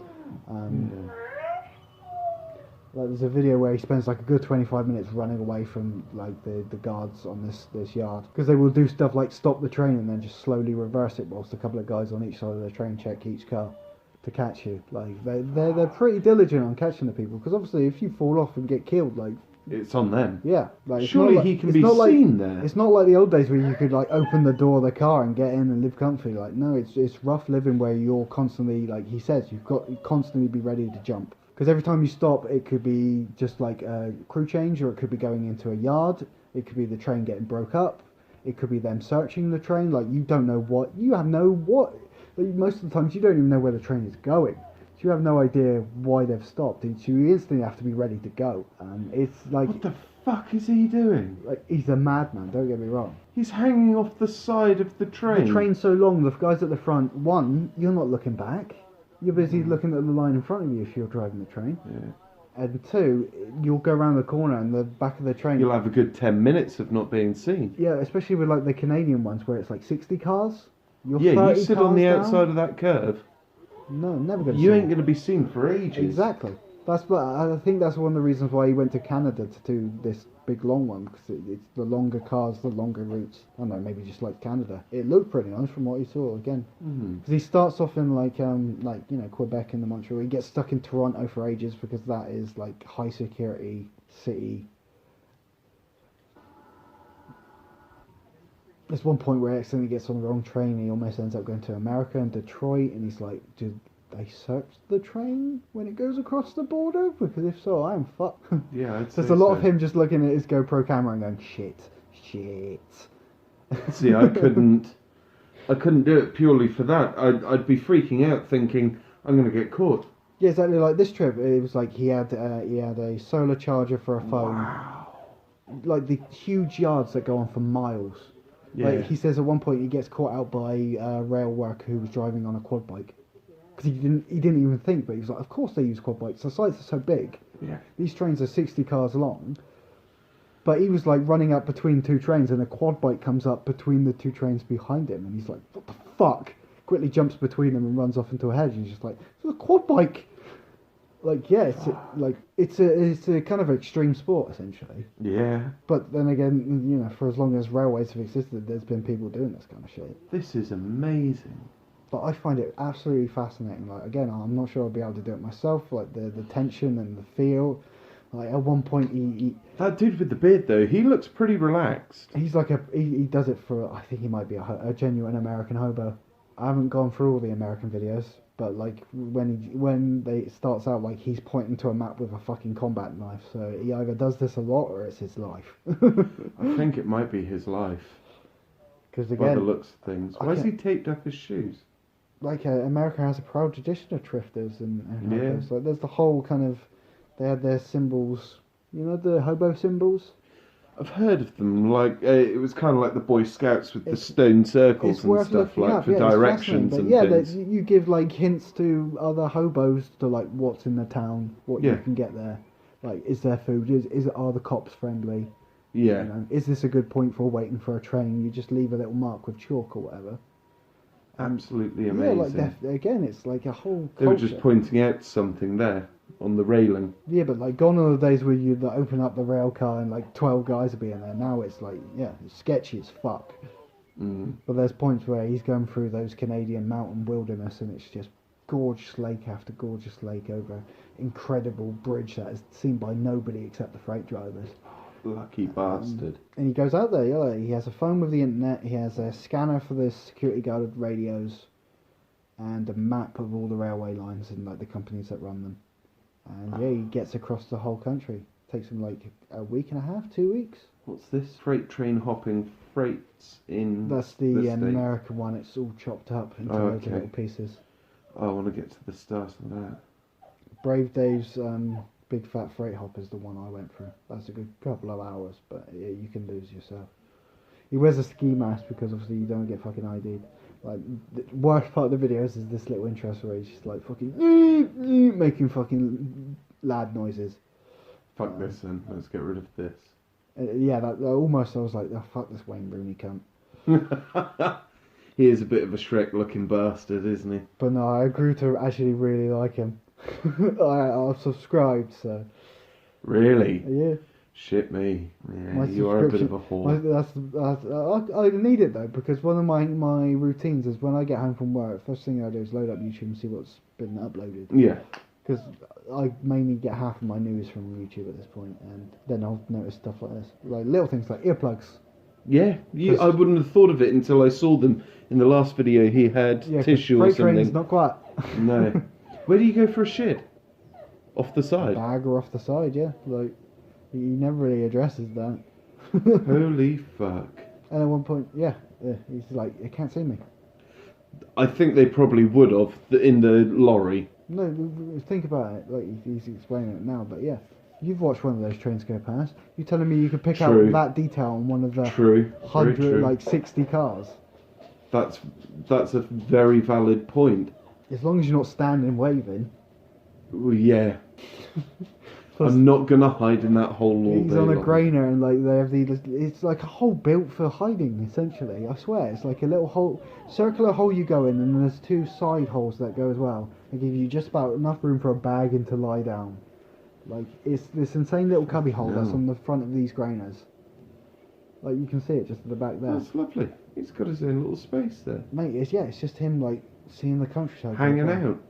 A: Like, there's a video where he spends like a good 25 minutes running away from like the guards on this yard, because they will do stuff like stop the train and then just slowly reverse it whilst a couple of guys on each side of the train check each car to catch you. Like they're pretty diligent on catching the people, because obviously if you fall off and get killed, like
B: it's on them.
A: Yeah, like it's
B: Surely
A: not
B: he
A: like,
B: can
A: it's
B: be
A: not like,
B: seen there.
A: It's not like the old days where you could like open the door of the car and get in and live comfy. Like no, it's rough living where you're constantly, like he says, you've got to constantly be ready to jump. Because every time you stop, it could be just like a crew change, or it could be going into a yard. It could be the train getting broke up. It could be them searching the train. Like you don't know what you have no what. Like, most of the times you don't even know where the train is going. So you have no idea why they've stopped. So you instantly have to be ready to go. It's like
B: What the fuck is he doing?
A: like he's a madman. Don't get me wrong.
B: He's hanging off the side of the train.
A: The train's so long. The guys at the front. One, you're not looking back. You're busy looking at the line in front of you if you're driving the train.
B: Yeah.
A: And two, you'll go around the corner and the back of the train.
B: You'll have a good 10 minutes of not being seen.
A: Yeah, especially with like the Canadian ones where it's like 60 cars. You're
B: Yeah,
A: 30
B: you sit on the
A: cars down.
B: outside of that curve.
A: No, never gonna.
B: You
A: see
B: ain't
A: it.
B: going to be seen for ages.
A: Exactly. That's what I think. That's one of the reasons why he went to Canada to do this big long one, because it's the longer cars, the longer routes. I don't know, maybe just like Canada. It looked pretty nice from what he saw again. Because he starts off in like you know, Quebec and the Montreal. He gets stuck in Toronto for ages because that is like high security city. There's one point where he accidentally gets on the wrong train and he almost ends up going to America and Detroit, and he's like, did they search the train when it goes across the border? Because if so, I'm fucked.
B: Yeah, I'd
A: There's
B: say
A: a lot
B: so.
A: of him just looking at his GoPro camera and going, shit.
B: See, I couldn't do it purely for that. I'd be freaking out thinking, I'm going to get caught.
A: Yeah, exactly. Like this trip, it was like he had a solar charger for a phone.
B: Wow.
A: Like the huge yards that go on for miles.
B: Yeah.
A: Like he says at one point he gets caught out by a rail worker who was driving on a quad bike. Because he didn't even think, but he was like, of course they use quad bikes. The sites are so big.
B: Yeah.
A: These trains are 60 cars long. But he was like running up between two trains, and a quad bike comes up between the two trains behind him, and he's like, what the fuck? Quickly jumps between them and runs off into a hedge, and he's just like, it's a quad bike! Like, yeah, it's a kind of extreme sport, essentially.
B: Yeah.
A: But then again, you know, for as long as railways have existed, there's been people doing this kind of shit.
B: This is amazing.
A: But I find it absolutely fascinating. Like, again, I'm not sure I'll be able to do it myself. Like, the tension and the feel. Like, at one point,
B: That dude with the beard, though, he looks pretty relaxed.
A: he's like he does it for, I think he might be a genuine American hobo. I haven't gone through all the American videos, but like when it starts out, like he's pointing to a map with a fucking combat knife. So he either does this a lot or it's his life.
B: I think it might be his life.
A: Because
B: By the
A: again,
B: looks of things. Why has he taped up his shoes?
A: like America has a proud tradition of thrifters and
B: Yeah.
A: hobos. Like there's the whole kind of, they had their symbols. You know the hobo symbols.
B: I've heard of them. Like it was kind of like the Boy Scouts with the
A: It's-
B: stone circles
A: It's
B: and
A: worth
B: stuff,
A: looking
B: like
A: up.
B: for
A: Yeah, it's
B: directions
A: fascinating.
B: and
A: But yeah,
B: things.
A: you give like hints to other hobos to like what's in the town, what you
B: Yeah.
A: can get there. Like, is there food? Are the cops friendly?
B: Yeah.
A: You know, is this a good point for waiting for a train? You just leave a little mark with chalk or whatever.
B: Absolutely
A: Yeah,
B: amazing.
A: like again, it's like a whole.
B: They were
A: culture.
B: just pointing out something there on the railing.
A: Yeah, but like gone are the days where you like, open up the rail car and like 12 guys will be in there. Now it's like, yeah, it's sketchy as fuck. But there's points where he's going through those Canadian mountain wilderness and it's just gorgeous lake after gorgeous lake over incredible bridge that is seen by nobody except the freight drivers.
B: Lucky bastard.
A: And he goes out there, yeah, he has a phone with the internet, he has a scanner for the security guarded radios, and a map of all the railway lines and like the companies that run them. And yeah, he gets across the whole country. Takes him like a week and a half, 2 weeks.
B: What's this? Freight train hopping freights in
A: That's the
B: States?
A: American one. It's all chopped up into loads of
B: okay.
A: little pieces.
B: I want to get to the start of that.
A: Brave Dave's Big Fat Freight Hop is the one I went through. That's a good couple of hours, but yeah, you can lose yourself. He wears a ski mask because obviously you don't get fucking ID'd. Like, the worst part of the videos is this little intro where he's just like fucking making fucking lad noises.
B: Fuck this then. Let's get rid of this.
A: Yeah, that almost I was like, oh, fuck this Wayne Rooney cunt.
B: He is a bit of a Shrek-looking bastard, isn't he?
A: But no, I grew to actually really like him. I've subscribed, so
B: Really?
A: yeah.
B: Shit me. Yeah,
A: My
B: you are a bit of a
A: subscription-
B: whore.
A: I need it though, because one of my routines is when I get home from work, first thing I do is load up YouTube and see what's been uploaded.
B: Yeah.
A: because I mainly get half of my news from YouTube at this point, and then I'll notice stuff like this, like little things like earplugs.
B: Yeah, I wouldn't have thought of it until I saw them in the last video. He had tissue or
A: freight
B: something.
A: train's not quite.
B: No. Where do you go for a shit? Off the side?
A: Bag or off the side, yeah. Like, he never really addresses that.
B: Holy fuck.
A: And at one point, he's like, "You can't see me."
B: I think they probably would have in the lorry.
A: No, think about it. Like, he's explaining it now, but yeah. You've watched one of those trains go past. You telling me you could pick out that detail on one of the 60 cars?
B: That's a very valid point.
A: As long as you're not standing waving.
B: Well, yeah. I'm not gonna hide in that hole all day.
A: He's on a grainer, and like they have these. It's like a hole built for hiding, essentially. I swear, it's like a little hole, circular hole you go in, and there's 2 side holes that go as well. They give you just about enough room for a bag and to lie down. Like, it's this insane little cubby hole that's on the front of these grainers. Like, you can see it just at the back there.
B: That's lovely. He's got his own little space there.
A: Mate, it's just him, like, seeing the countryside.
B: Hanging out.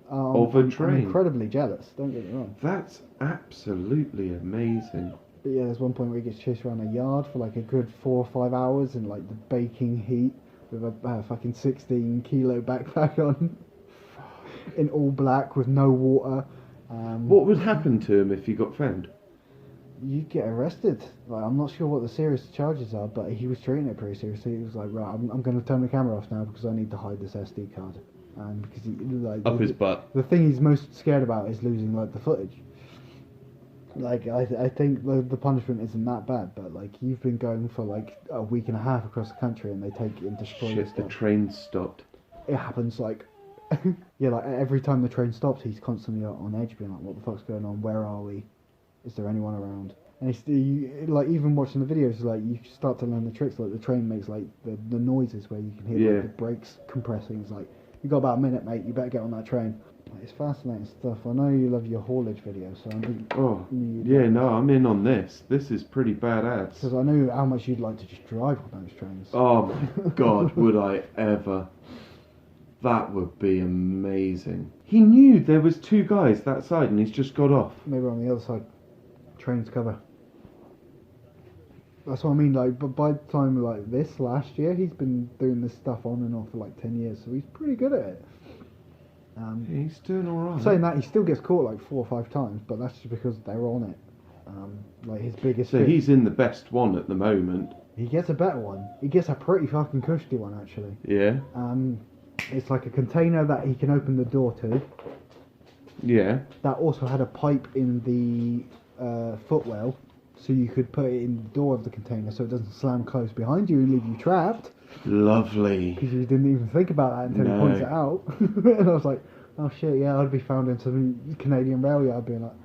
B: Of a train.
A: I'm incredibly jealous, don't get me wrong.
B: That's absolutely amazing.
A: But yeah, there's one point where he gets chased around a yard for like a good 4 or 5 hours in like the baking heat with a fucking 16 kilo backpack on. In all black with no water.
B: What would happen to him if he got found?
A: You'd get arrested. Like, I'm not sure what the serious charges are, but he was treating it pretty seriously. He was like, right, I'm going to turn the camera off now because I need to hide this SD card. Because he, like,
B: Up his butt.
A: The thing he's most scared about is losing like the footage. Like, I think the punishment isn't that bad, but like, you've been going for like a week and a half across the country and they take you and destroy your
B: Shit, the
A: stuff.
B: train stopped.
A: It happens like yeah, like every time the train stops, he's constantly on edge, being like, "What the fuck's going on? Where are we? Is there anyone around?" And it's like, even watching the videos, like, you start to learn the tricks. Like, the train makes like the noises where you can hear like, the brakes compressing. It's like, you got about a minute, mate. You better get on that train. Like, it's fascinating stuff. I know you love your haulage videos, so
B: I'm in on this. This is pretty badass.
A: Because I know how much you'd like to just drive on those trains.
B: Oh my god, would I ever? That would be amazing. He knew there was 2 guys that side and he's just got off.
A: Maybe on the other side. Trains cover. That's what I mean, like, but by the time like this last year, he's been doing this stuff on and off for like 10 years, so he's pretty good at it.
B: He's doing alright.
A: Saying that, he still gets caught like 4 or 5 times, but that's just because they're on it. Like, his biggest
B: So he's in the best one at the moment.
A: He gets a better one. He gets a pretty fucking cushy one, actually.
B: Yeah.
A: It's like a container that he can open the door to.
B: Yeah.
A: That also had a pipe in the footwell, so you could put it in the door of the container so it doesn't slam close behind you and leave you trapped.
B: Lovely.
A: Because you didn't even think about that until he points it out. And I was like, oh shit, yeah, I'd be found in some Canadian rail yard being like,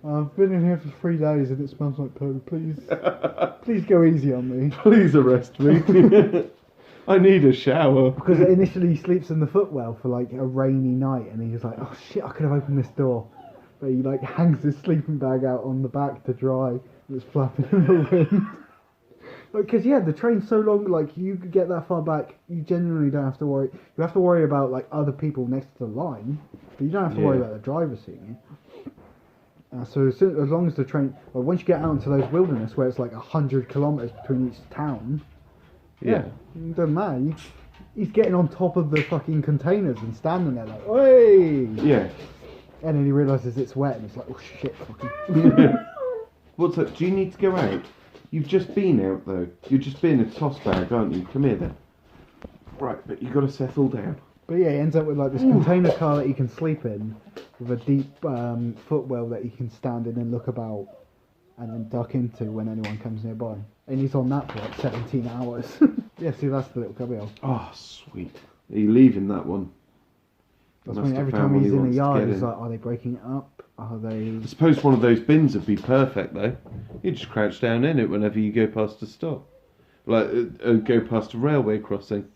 A: I've been in here for 3 days and it smells like poo, please. Please go easy on me.
B: Please arrest me. I need a shower.
A: Because initially he sleeps in the footwell for like a rainy night and he's like, oh shit, I could have opened this door. But he like hangs his sleeping bag out on the back to dry and it's flapping in the wind. Because the train's so long, like, you could get that far back, you genuinely don't have to worry. You have to worry about like other people next to the line, but you don't have to worry about the driver seeing you. So as long as the train, well, once you get out into those wilderness where it's like 100 kilometers between each town, it doesn't matter. He's getting on top of the fucking containers and standing there like, hey!
B: Yeah.
A: And then he realises it's wet and he's like, oh shit, fucking.
B: What's up? Do you need to go out? You've just been out though. You're just being a toss bag, aren't you? Come here then. Right, but you've got to settle down.
A: But yeah, he ends up with like this container car that he can sleep in, with a deep footwell that he can stand in and look about, and then duck into when anyone comes nearby. And he's on that for like 17 hours. Yeah, see, that's the little cubby hole.
B: Oh, sweet. Are you leaving that one?
A: That's when every time he's in a yard, he's like, are they breaking it up? Are they...
B: I suppose one of those bins would be perfect though. You just crouch down in it whenever you go past a stop. Like, go past a railway crossing.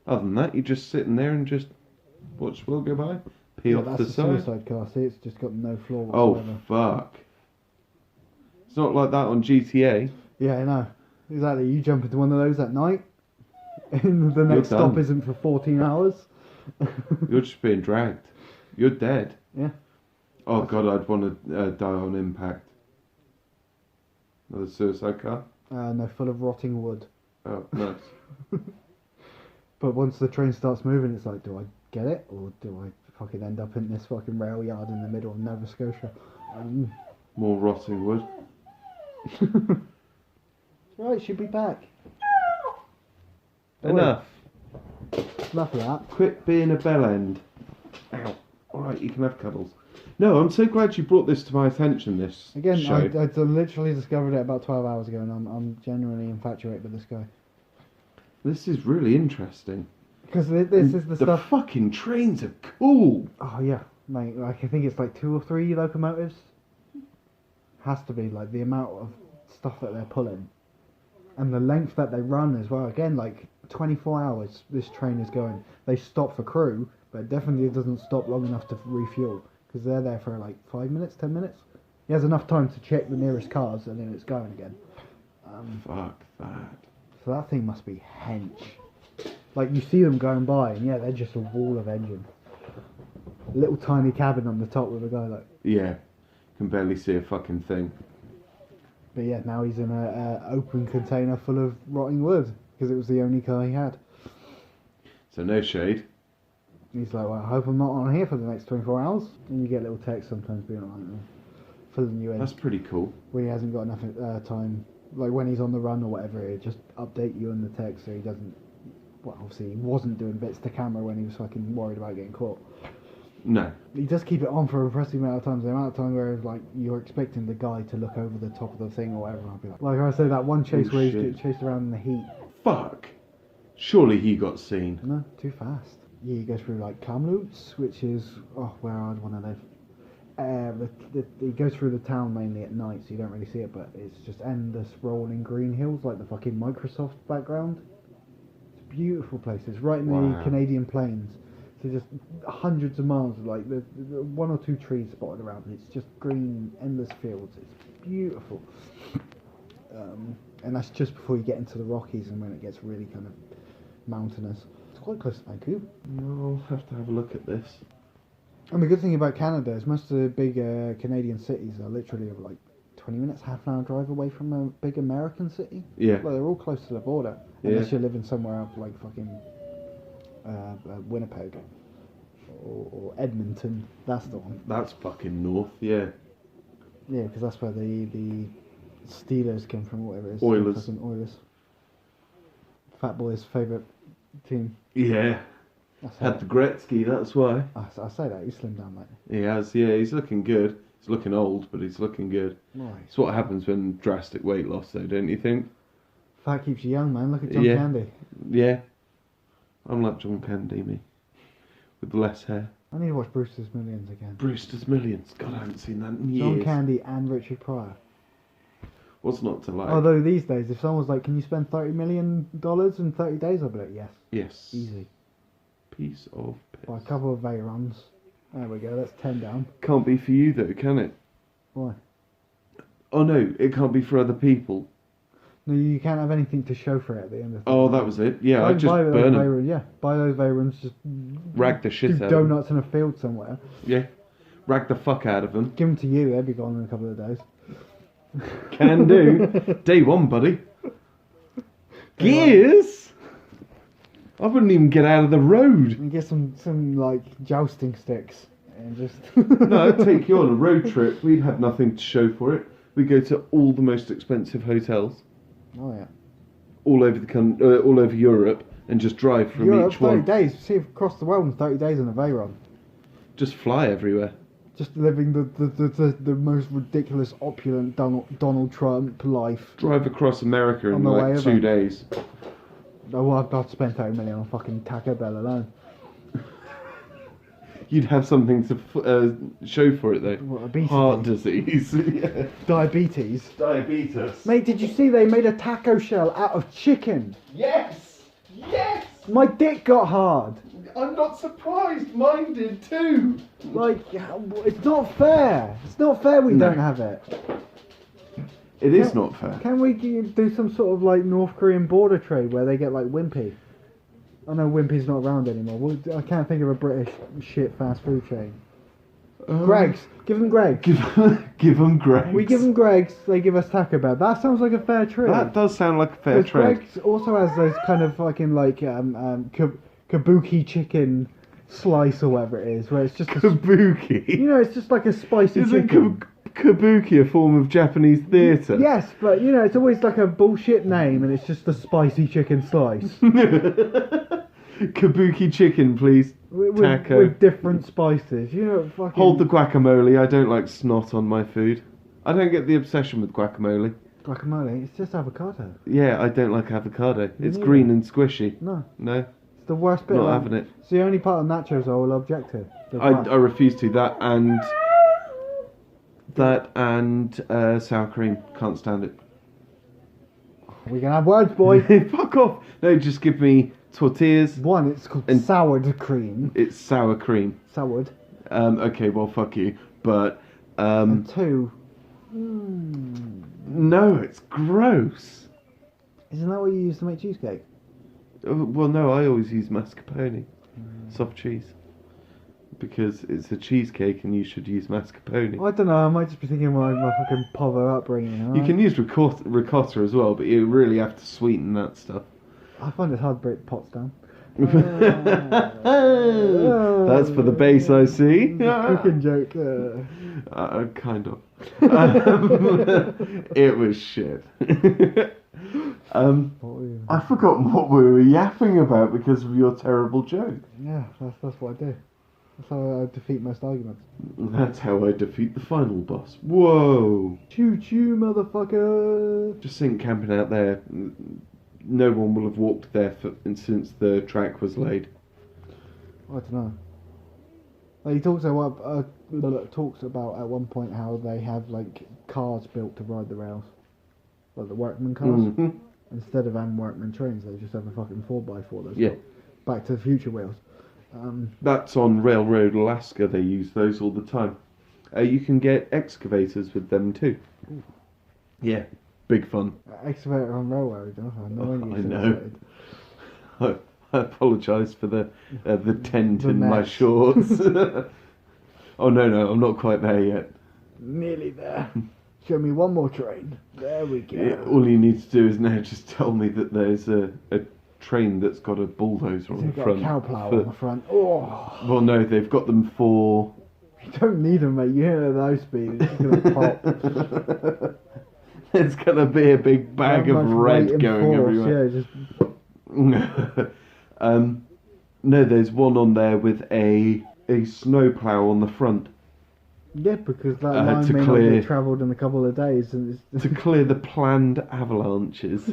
B: Other than that, you're just sitting there and just watch the world go by. Pee off the side.
A: That's a suicide car, see, it's just got no floor whatsoever.
B: Oh, fuck. It's not like that on GTA.
A: Yeah, I know. Exactly, you jump into one of those at night, and the next stop isn't for 14 hours.
B: You're just being dragged. You're dead.
A: Yeah.
B: Oh god, I'd want to die on impact. Another suicide car?
A: No, full of rotting wood.
B: Oh, nice.
A: But once the train starts moving, it's like, do I get it, or do I fucking end up in this fucking rail yard in the middle of Nova Scotia?
B: More rotting wood.
A: Right, she'll be back.
B: Enough.
A: Enough of that.
B: Quit being a bell end. Ow. Alright, you can have cuddles. No, I'm so glad you brought this to my attention, this
A: Again,
B: show.
A: I literally discovered it about 12 hours ago, and I'm genuinely infatuated with this guy.
B: This is really interesting.
A: Because this is the stuff...
B: The fucking trains are cool.
A: Oh, yeah. Mate, like, I think it's like 2 or 3 locomotives. Has to be, like, the amount of stuff that they're pulling. And the length that they run as well. Again, like, 24 hours this train is going. They stop for crew, but it definitely doesn't stop long enough to refuel. Because they're there for, like, 5 minutes, 10 minutes. He has enough time to check the nearest cars, and then it's going again.
B: Fuck that.
A: So that thing must be hench. Like, you see them going by, and yeah, they're just a wall of engine. Little tiny cabin on the top with a guy like...
B: Yeah. Can barely see a fucking thing.
A: But yeah, now he's in a open container full of rotting wood, because it was the only car he had.
B: So no shade.
A: He's like, well, I hope I'm not on here for the next 24 hours. And you get little texts sometimes being like, filling you in.
B: That's pretty cool.
A: When he hasn't got enough time, like when he's on the run or whatever, it just update you in the text so he doesn't... Well, obviously he wasn't doing bits to camera when he was fucking worried about getting caught.
B: No.
A: He does keep it on for a impressive amount of times. The amount of time where like you're expecting the guy to look over the top of the thing or whatever. I'll be like I say, that one chase where he's getting chased around in the heat.
B: Fuck. Surely he got seen.
A: No, too fast. Yeah, he goes through like Kamloops, which is where I'd want to live. He goes through the town mainly at night, so you don't really see it, but it's just endless rolling green hills, like the fucking Microsoft background. It's a beautiful place. It's right in the Canadian plains. So just hundreds of miles of like the 1 or 2 trees spotted around. It's just green, endless fields. It's beautiful. And that's just before you get into the Rockies and when it gets really kind of mountainous. It's quite close to Vancouver.
B: I'll have to have a look at this.
A: And the good thing about Canada is most of the big Canadian cities are literally like 20 minutes, half an hour drive away from a big American city.
B: Yeah.
A: Well, they're all close to the border. Unless you're living somewhere up like fucking Winnipeg or Edmonton. That's the one.
B: That's fucking north, yeah.
A: Yeah, because that's where the Steelers came from, whatever it is.
B: Oilers.
A: Fucking Oilers. Fat Boy's favourite team.
B: Yeah. Had the Gretzky, that's why.
A: I say that, he's slimmed down, mate.
B: He has, yeah, he's looking good. He's looking old, but he's looking good.
A: Right.
B: It's what happens when drastic weight loss, though, don't you think?
A: Fat keeps you young, man. Look at John Candy.
B: Yeah. I'm like John Candy, me. With less hair.
A: I need to watch Brewster's Millions again.
B: Brewster's Millions. God, I haven't seen that in years.
A: John Candy and Richard Pryor.
B: What's not to like?
A: Although these days, if someone's like, can you spend $30 million in 30 days? I'll be like, yes.
B: Yes.
A: Easy.
B: Piece of piss.
A: Buy a couple of Veyrons. There we go, that's 10 down.
B: Can't be for you, though, can it?
A: Why?
B: Oh, no, it can't be for other people.
A: No, you can't have anything to show for it at the end of the
B: Oh, that was it. Yeah, I'd just
A: buy
B: burn them.
A: Veyrons, yeah, buy those Veyrons, just
B: Rag the shit
A: do
B: out of them.
A: donuts in a field somewhere.
B: Yeah. Rag the fuck out of them.
A: Give them to you, they'll be gone in a couple of days.
B: Can do. Day one, buddy. Gears? I wouldn't even get out of the road.
A: And get some like jousting sticks and just.
B: No, I'd take you on a road trip. We'd have nothing to show for it. We go to all the most expensive hotels.
A: Oh yeah.
B: All over all over Europe, and just drive from
A: Europe,
B: each
A: 30
B: one.
A: days. See across the world in 30 days in a Veyron.
B: Just fly everywhere.
A: Just living the most ridiculous, opulent Donald Trump life.
B: Drive across America in
A: On the way
B: like
A: over.
B: 2 days.
A: Oh, well, I'd spend $30 million on fucking Taco Bell alone.
B: You'd have something to show for it though.
A: What, obesity?
B: Heart disease. Yeah.
A: Diabetes.
B: Diabetes.
A: Mate, did you see they made a taco shell out of chicken?
B: Yes! Yes!
A: My dick got hard.
B: I'm not surprised. Mine did too.
A: Like, it's not fair. It's not fair we
B: No.
A: don't have it.
B: It is not fair.
A: Can we do some sort of like North Korean border trade where they get like Wimpy? I know Wimpy's not around anymore. Well, I can't think of a British shit fast food chain. Greg's. Give them Greg's.
B: Give them Greg's.
A: We give them Greg's, they give us Taco Bell. That sounds like a fair trade.
B: That does sound like a fair trade.
A: Greg's also has those kind of fucking like kabuki chicken slice or whatever it is, where it's just
B: Kabuki?
A: You know, it's just like a spicy
B: Isn't
A: chicken.
B: Kabuki a form of Japanese theatre?
A: Yes, but you know, it's always like a bullshit name, and it's just a spicy chicken slice.
B: Kabuki chicken, please. Taco.
A: With different spices. You know, fucking...
B: Hold the guacamole. I don't like snot on my food. I don't get the obsession with guacamole.
A: Guacamole? It's just avocado.
B: Yeah, I don't like avocado. It's
A: neither.
B: green and squishy.
A: No.
B: No?
A: It's the worst bit.
B: Not having it.
A: It's the only part of nachos I will object to.
B: I refuse to. That and sour cream. Can't stand it.
A: We can have words, boy.
B: Fuck off. No, just give me tortillas.
A: One, it's called
B: And-
A: soured cream.
B: It's sour cream.
A: Soured.
B: Okay, well, fuck you. But,
A: And two...
B: no, it's gross.
A: Isn't that what you use to make cheesecake?
B: Well, no, I always use mascarpone. Soft cheese. Because it's a cheesecake and you should use mascarpone.
A: I don't know, I might just be thinking of my fucking Povo upbringing.
B: You can use ricotta as well, but you really have to sweeten that stuff.
A: I find it hard to break pots down.
B: That's for the base, I see.
A: Cooking joke.
B: Kind of. It was shit. I forgot what we were yapping about because of your terrible joke.
A: Yeah, that's what I do. That's how I defeat most arguments.
B: That's how I defeat the final boss. Whoa!
A: Choo choo, motherfucker!
B: Just think, camping out there, no one will have walked there since the track was laid.
A: I don't know. He talks about at one point how they have like cars built to ride the rails, like the workman cars.
B: Mm-hmm.
A: Instead of workman trains, they just have a fucking 4x4. That's
B: Yeah.
A: Back to the Future wheels.
B: That's on Railroad Alaska. They use those all the time. You can get excavators with them too.
A: Ooh.
B: Yeah, big fun.
A: Excavator on railroad. Oh,
B: I know. I apologise for the tent
A: The
B: in my
A: mess.
B: shorts. Oh no, I'm not quite there yet.
A: Nearly there. Show me one more train. There we go.
B: Yeah, all you need to do is now just tell me that there's a train that's got a bulldozer on
A: They've
B: the
A: got
B: front.
A: a cow plough on the front. Oh,
B: Well, no, they've got them for...
A: you don't need them, mate. You hear those speed, it's just gonna pop.
B: There's going to be a big bag
A: That
B: of
A: much
B: red
A: weight and
B: going
A: force,
B: everywhere.
A: Yeah, just
B: No, there's one on there with a snowplow on the front
A: yeah, because that
B: to
A: line may not
B: clear-
A: get travelled in a couple of days, and it's
B: to clear the planned avalanches.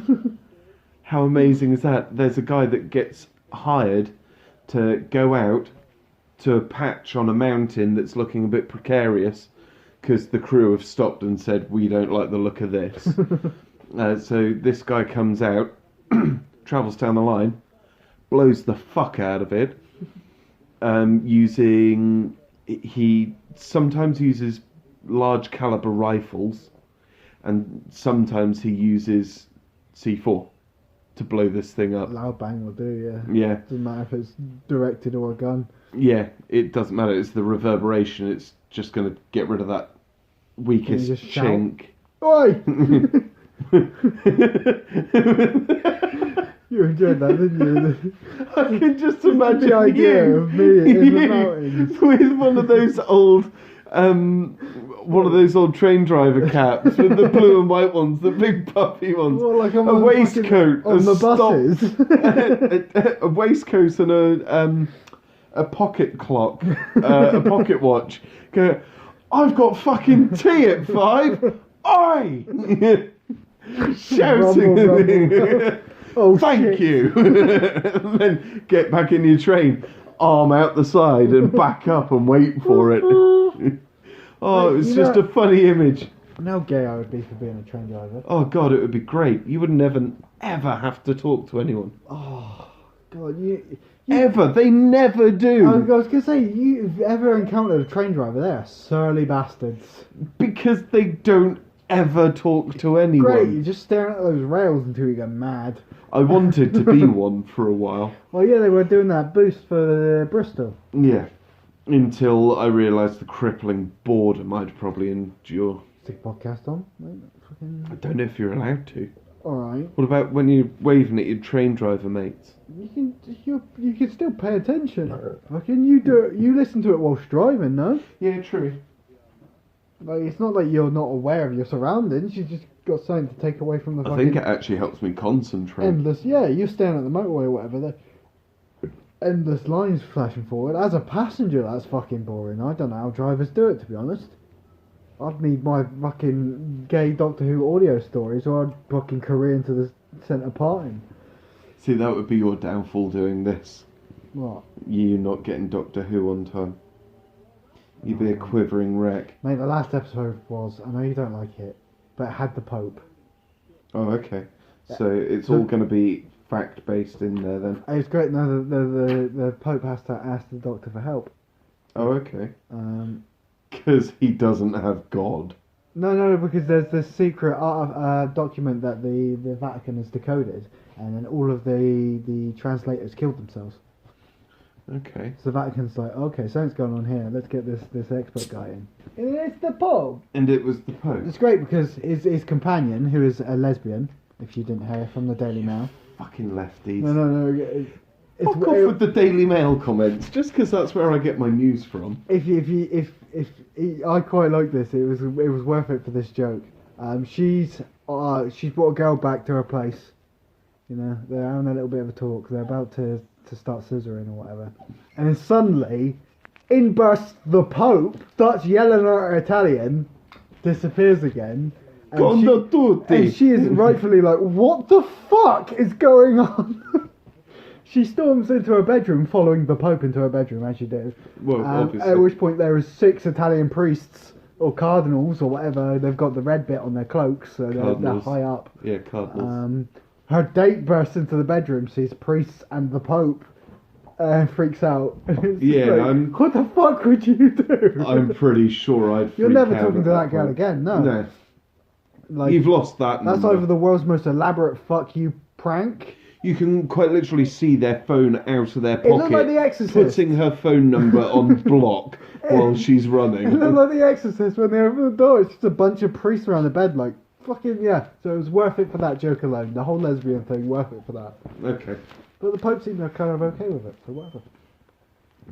B: How amazing is that? There's a guy that gets hired to go out to a patch on a mountain that's looking a bit precarious because the crew have stopped and said, we don't like the look of this. So this guy comes out, travels down the line, blows the fuck out of it, he sometimes uses large caliber rifles and sometimes he uses C4 to blow this thing up.
A: loud bang will do. Yeah.
B: Yeah,
A: Doesn't matter if it's directed or a gun.
B: yeah, it doesn't matter, it's the reverberation, it's just going to get rid of that weakest
A: just shout?
B: chink.
A: Oi! You enjoyed that, didn't you?
B: I can just imagine
A: the idea
B: you,
A: of me in the
B: you
A: mountains.
B: with one of those old train driver caps with the blue and white ones, the big puffy ones,
A: Well, like I'm
B: a
A: on
B: waistcoat,
A: on the buses.
B: a waistcoat and a pocket clock, a pocket watch. Go, I've got fucking tea at 5. Oi! Shouting.
A: Rumble. Oh,
B: Thank
A: shit.
B: you. And then get back in your train, arm out the side and back up and wait for it. Oh, it was
A: You
B: just
A: know-
B: a funny image.
A: How gay I would be for being a train driver.
B: Oh God, it would be great. You would never, ever have to talk to anyone.
A: Oh, God, you
B: Ever. They never
A: I
B: do.
A: was going to say, you've ever encountered a train driver? They are surly bastards.
B: Because they don't ever talk to anyone.
A: Great, you're just staring at those rails until you go mad.
B: I wanted to be one for a while.
A: Well, yeah, they were doing that boost for Bristol.
B: Yeah. Until I realised the crippling boredom I'd probably endure.
A: Stick a podcast on, mate.
B: I don't know if you're allowed to.
A: Alright.
B: What about when you're waving at your train driver mates?
A: You can still pay attention. Fucking you listen to it whilst driving, no?
B: Yeah, true.
A: Like, it's not like you're not aware of your surroundings, you just got something to take away from the
B: I
A: fucking...
B: think it actually helps me concentrate.
A: endless, yeah, you're staring at the motorway or whatever, the endless lines flashing forward. As a passenger, that's fucking boring. I don't know how drivers do it, to be honest. I'd need my fucking gay Doctor Who audio stories, or I'd fucking career into the centre parting.
B: See, that would be your downfall doing this.
A: What?
B: You not getting Doctor Who on time. You'd be a quivering wreck.
A: Mate, the last episode was, I know you don't like it, but it had the Pope.
B: Oh, okay. So it's all going to be fact-based in there then.
A: It's great, no, the Pope has to ask the Doctor for help.
B: Oh, okay.
A: Um,
B: Because he doesn't have God.
A: No, because there's this secret document that the Vatican has decoded, and then all of the translators killed themselves.
B: Okay.
A: So the Vatican's like, okay, something's going on here. Let's get this expert guy in. And it's the Pope.
B: And it was the Pope.
A: It's great because his companion, who is a lesbian, if you didn't hear from the Daily Mail.
B: Fucking lefties.
A: No.
B: Fuck off with the Daily Mail comments, just because that's where I get my news from.
A: I quite like this. It was worth it for this joke. She's brought a girl back to her place. You know, they're having a little bit of a talk. They're about to start scissoring or whatever, and then suddenly, in bursts the Pope, starts yelling at her Italian, disappears again. And she is rightfully like, what the fuck is going on? She storms into her bedroom, following the Pope into her bedroom, as she did.
B: Well, obviously.
A: At which point there are 6 Italian priests, or cardinals, or whatever. They've got the red bit on their cloaks, so they're high up.
B: Yeah, cardinals.
A: Her date bursts into the bedroom, sees priests and the Pope, freaks out.
B: Yeah,
A: like, what the fuck would you do?
B: I'm pretty sure I'd freak
A: You're never
B: out
A: talking
B: at
A: to that girl
B: point.
A: again, no.
B: No.
A: Like,
B: You've lost that
A: That's
B: number.
A: over the world's most elaborate fuck you prank.
B: You can quite literally see their phone out of their pocket,
A: looked like The Exorcist.
B: putting her phone number on block while she's
A: It
B: running.
A: looked like The Exorcist when they open the door. It's just a bunch of priests around the bed, like, fucking, yeah. So it was worth it for that joke alone. The whole lesbian thing, worth it for that.
B: Okay.
A: But the Pope seemed kind of okay with it, so whatever.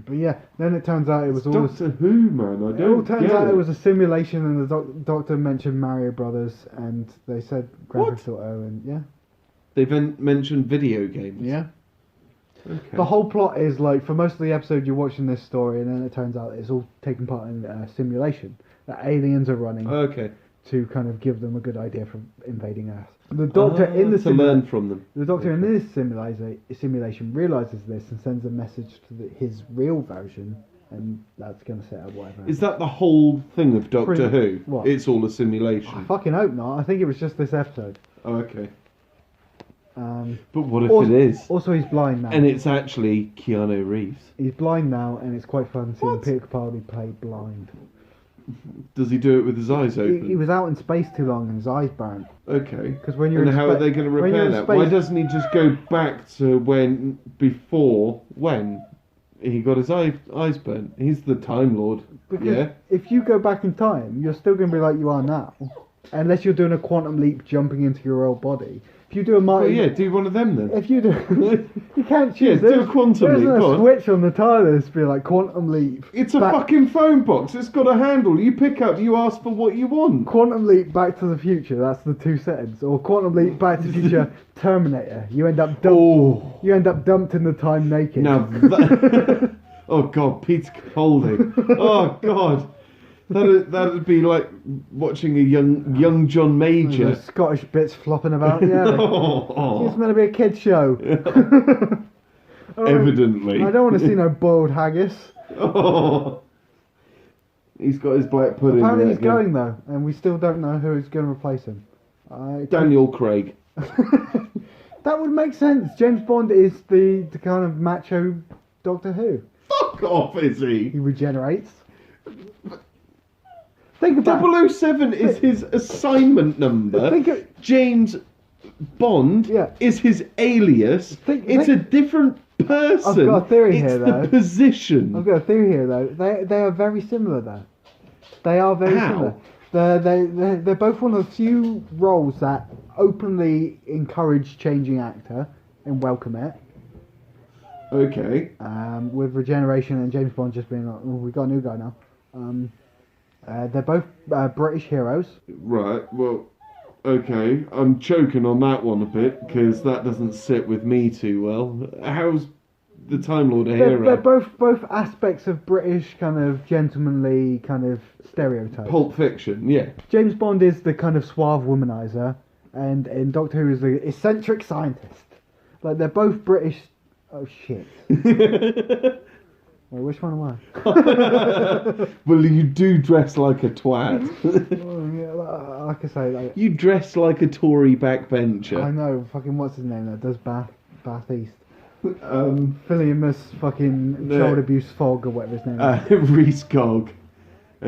A: But yeah, then it turns out it was all...
B: Doctor Who, man, I
A: It all
B: don't
A: turns
B: get
A: out
B: it.
A: it was a simulation, and the doctor mentioned Mario Brothers, and they said Grand Theft Auto, and yeah.
B: They've mentioned video games.
A: Yeah.
B: Okay.
A: The whole plot is like, for most of the episode you're watching this story, and then it turns out it's all taking part in a simulation that aliens are running
B: Okay.
A: to kind of give them a good idea for invading Earth. The doctor in the
B: to learn from them.
A: The doctor in this simulation realizes this and sends a message to his real version, and that's going to set up whatever.
B: Is that the whole thing of Doctor Who?
A: What?
B: It's all a
A: I
B: simulation.
A: fucking hope not. I think it was just this episode.
B: Oh, okay.
A: Um,
B: But what if
A: also,
B: it is?
A: Also, he's blind now.
B: And it's actually Keanu Reeves.
A: He's blind now, and it's quite fun seeing
B: What?
A: Peter Capaldi play blind.
B: Does he do it with his eyes open?
A: He was out in space too long, and his eyes burnt.
B: Okay.
A: Because when you're
B: And
A: in
B: how are
A: spa-
B: they going to
A: when you're
B: repair
A: in
B: that?
A: space-
B: Why doesn't he just go back to when he got his eyes burnt? He's the Time Lord.
A: Because
B: Yeah.
A: if you go back in time, you're still going to be like you are now, unless you're doing a quantum leap, jumping into your old body. If you do a
B: Well,
A: Marty,
B: yeah, do one of them then.
A: if you do, you can't choose.
B: Yeah, do
A: There's-
B: a quantum
A: there
B: leap,
A: isn't
B: go
A: a
B: on.
A: switch on the TARDIS to be like quantum leap.
B: It's a
A: back-
B: fucking phone box. It's got a handle. You pick up, you ask for what you want.
A: Quantum leap Back to the Future. That's the 2 settings. Or quantum leap Back to the Future Terminator. You end up dumped in the time naked.
B: Now that... Oh, God, Peter Capaldi. Oh, God. That'd be like watching a young John Major.
A: The Scottish bits flopping about. Yeah.
B: Oh.
A: It's meant to be a kids show.
B: Evidently.
A: I don't want to see no boiled haggis.
B: Oh. He's got his black pudding.
A: Apparently
B: there
A: he's
B: again.
A: going though, and we still don't know who's going to replace him.
B: Daniel Craig.
A: That would make sense. James Bond is the kind of macho Doctor Who.
B: Fuck off, is
A: He
B: he?
A: regenerates. Think about
B: 007 is his assignment number.
A: Think of-
B: James Bond
A: Yeah.
B: is his alias.
A: Think-
B: it's
A: think-
B: a different person.
A: I've got a theory
B: it's
A: here,
B: the
A: though.
B: position.
A: I've got a theory here, though. They are very similar, though. They are very
B: How?
A: similar. They're both one of the few roles that openly encourage changing actor and welcome it.
B: Okay.
A: With Regeneration and James Bond just being like, oh, we got a new guy now. They're both British heroes.
B: Right. Well. Okay. I'm choking on that one a bit because that doesn't sit with me too well. How's the Time Lord a hero?
A: They're both aspects of British kind of gentlemanly kind of stereotype.
B: Pulp Fiction. Yeah.
A: James Bond is the kind of suave womanizer, and Doctor Who is the eccentric scientist. Like they're both British. Oh shit. Well, which one am I?
B: Well, you do dress like a twat.
A: Oh, yeah, like I say, like,
B: You dress like a Tory backbencher.
A: I know. Fucking what's his name? That does Bath East.
B: Um,
A: fucking
B: No.
A: child abuse fog or whatever his name is.
B: Reese Cog.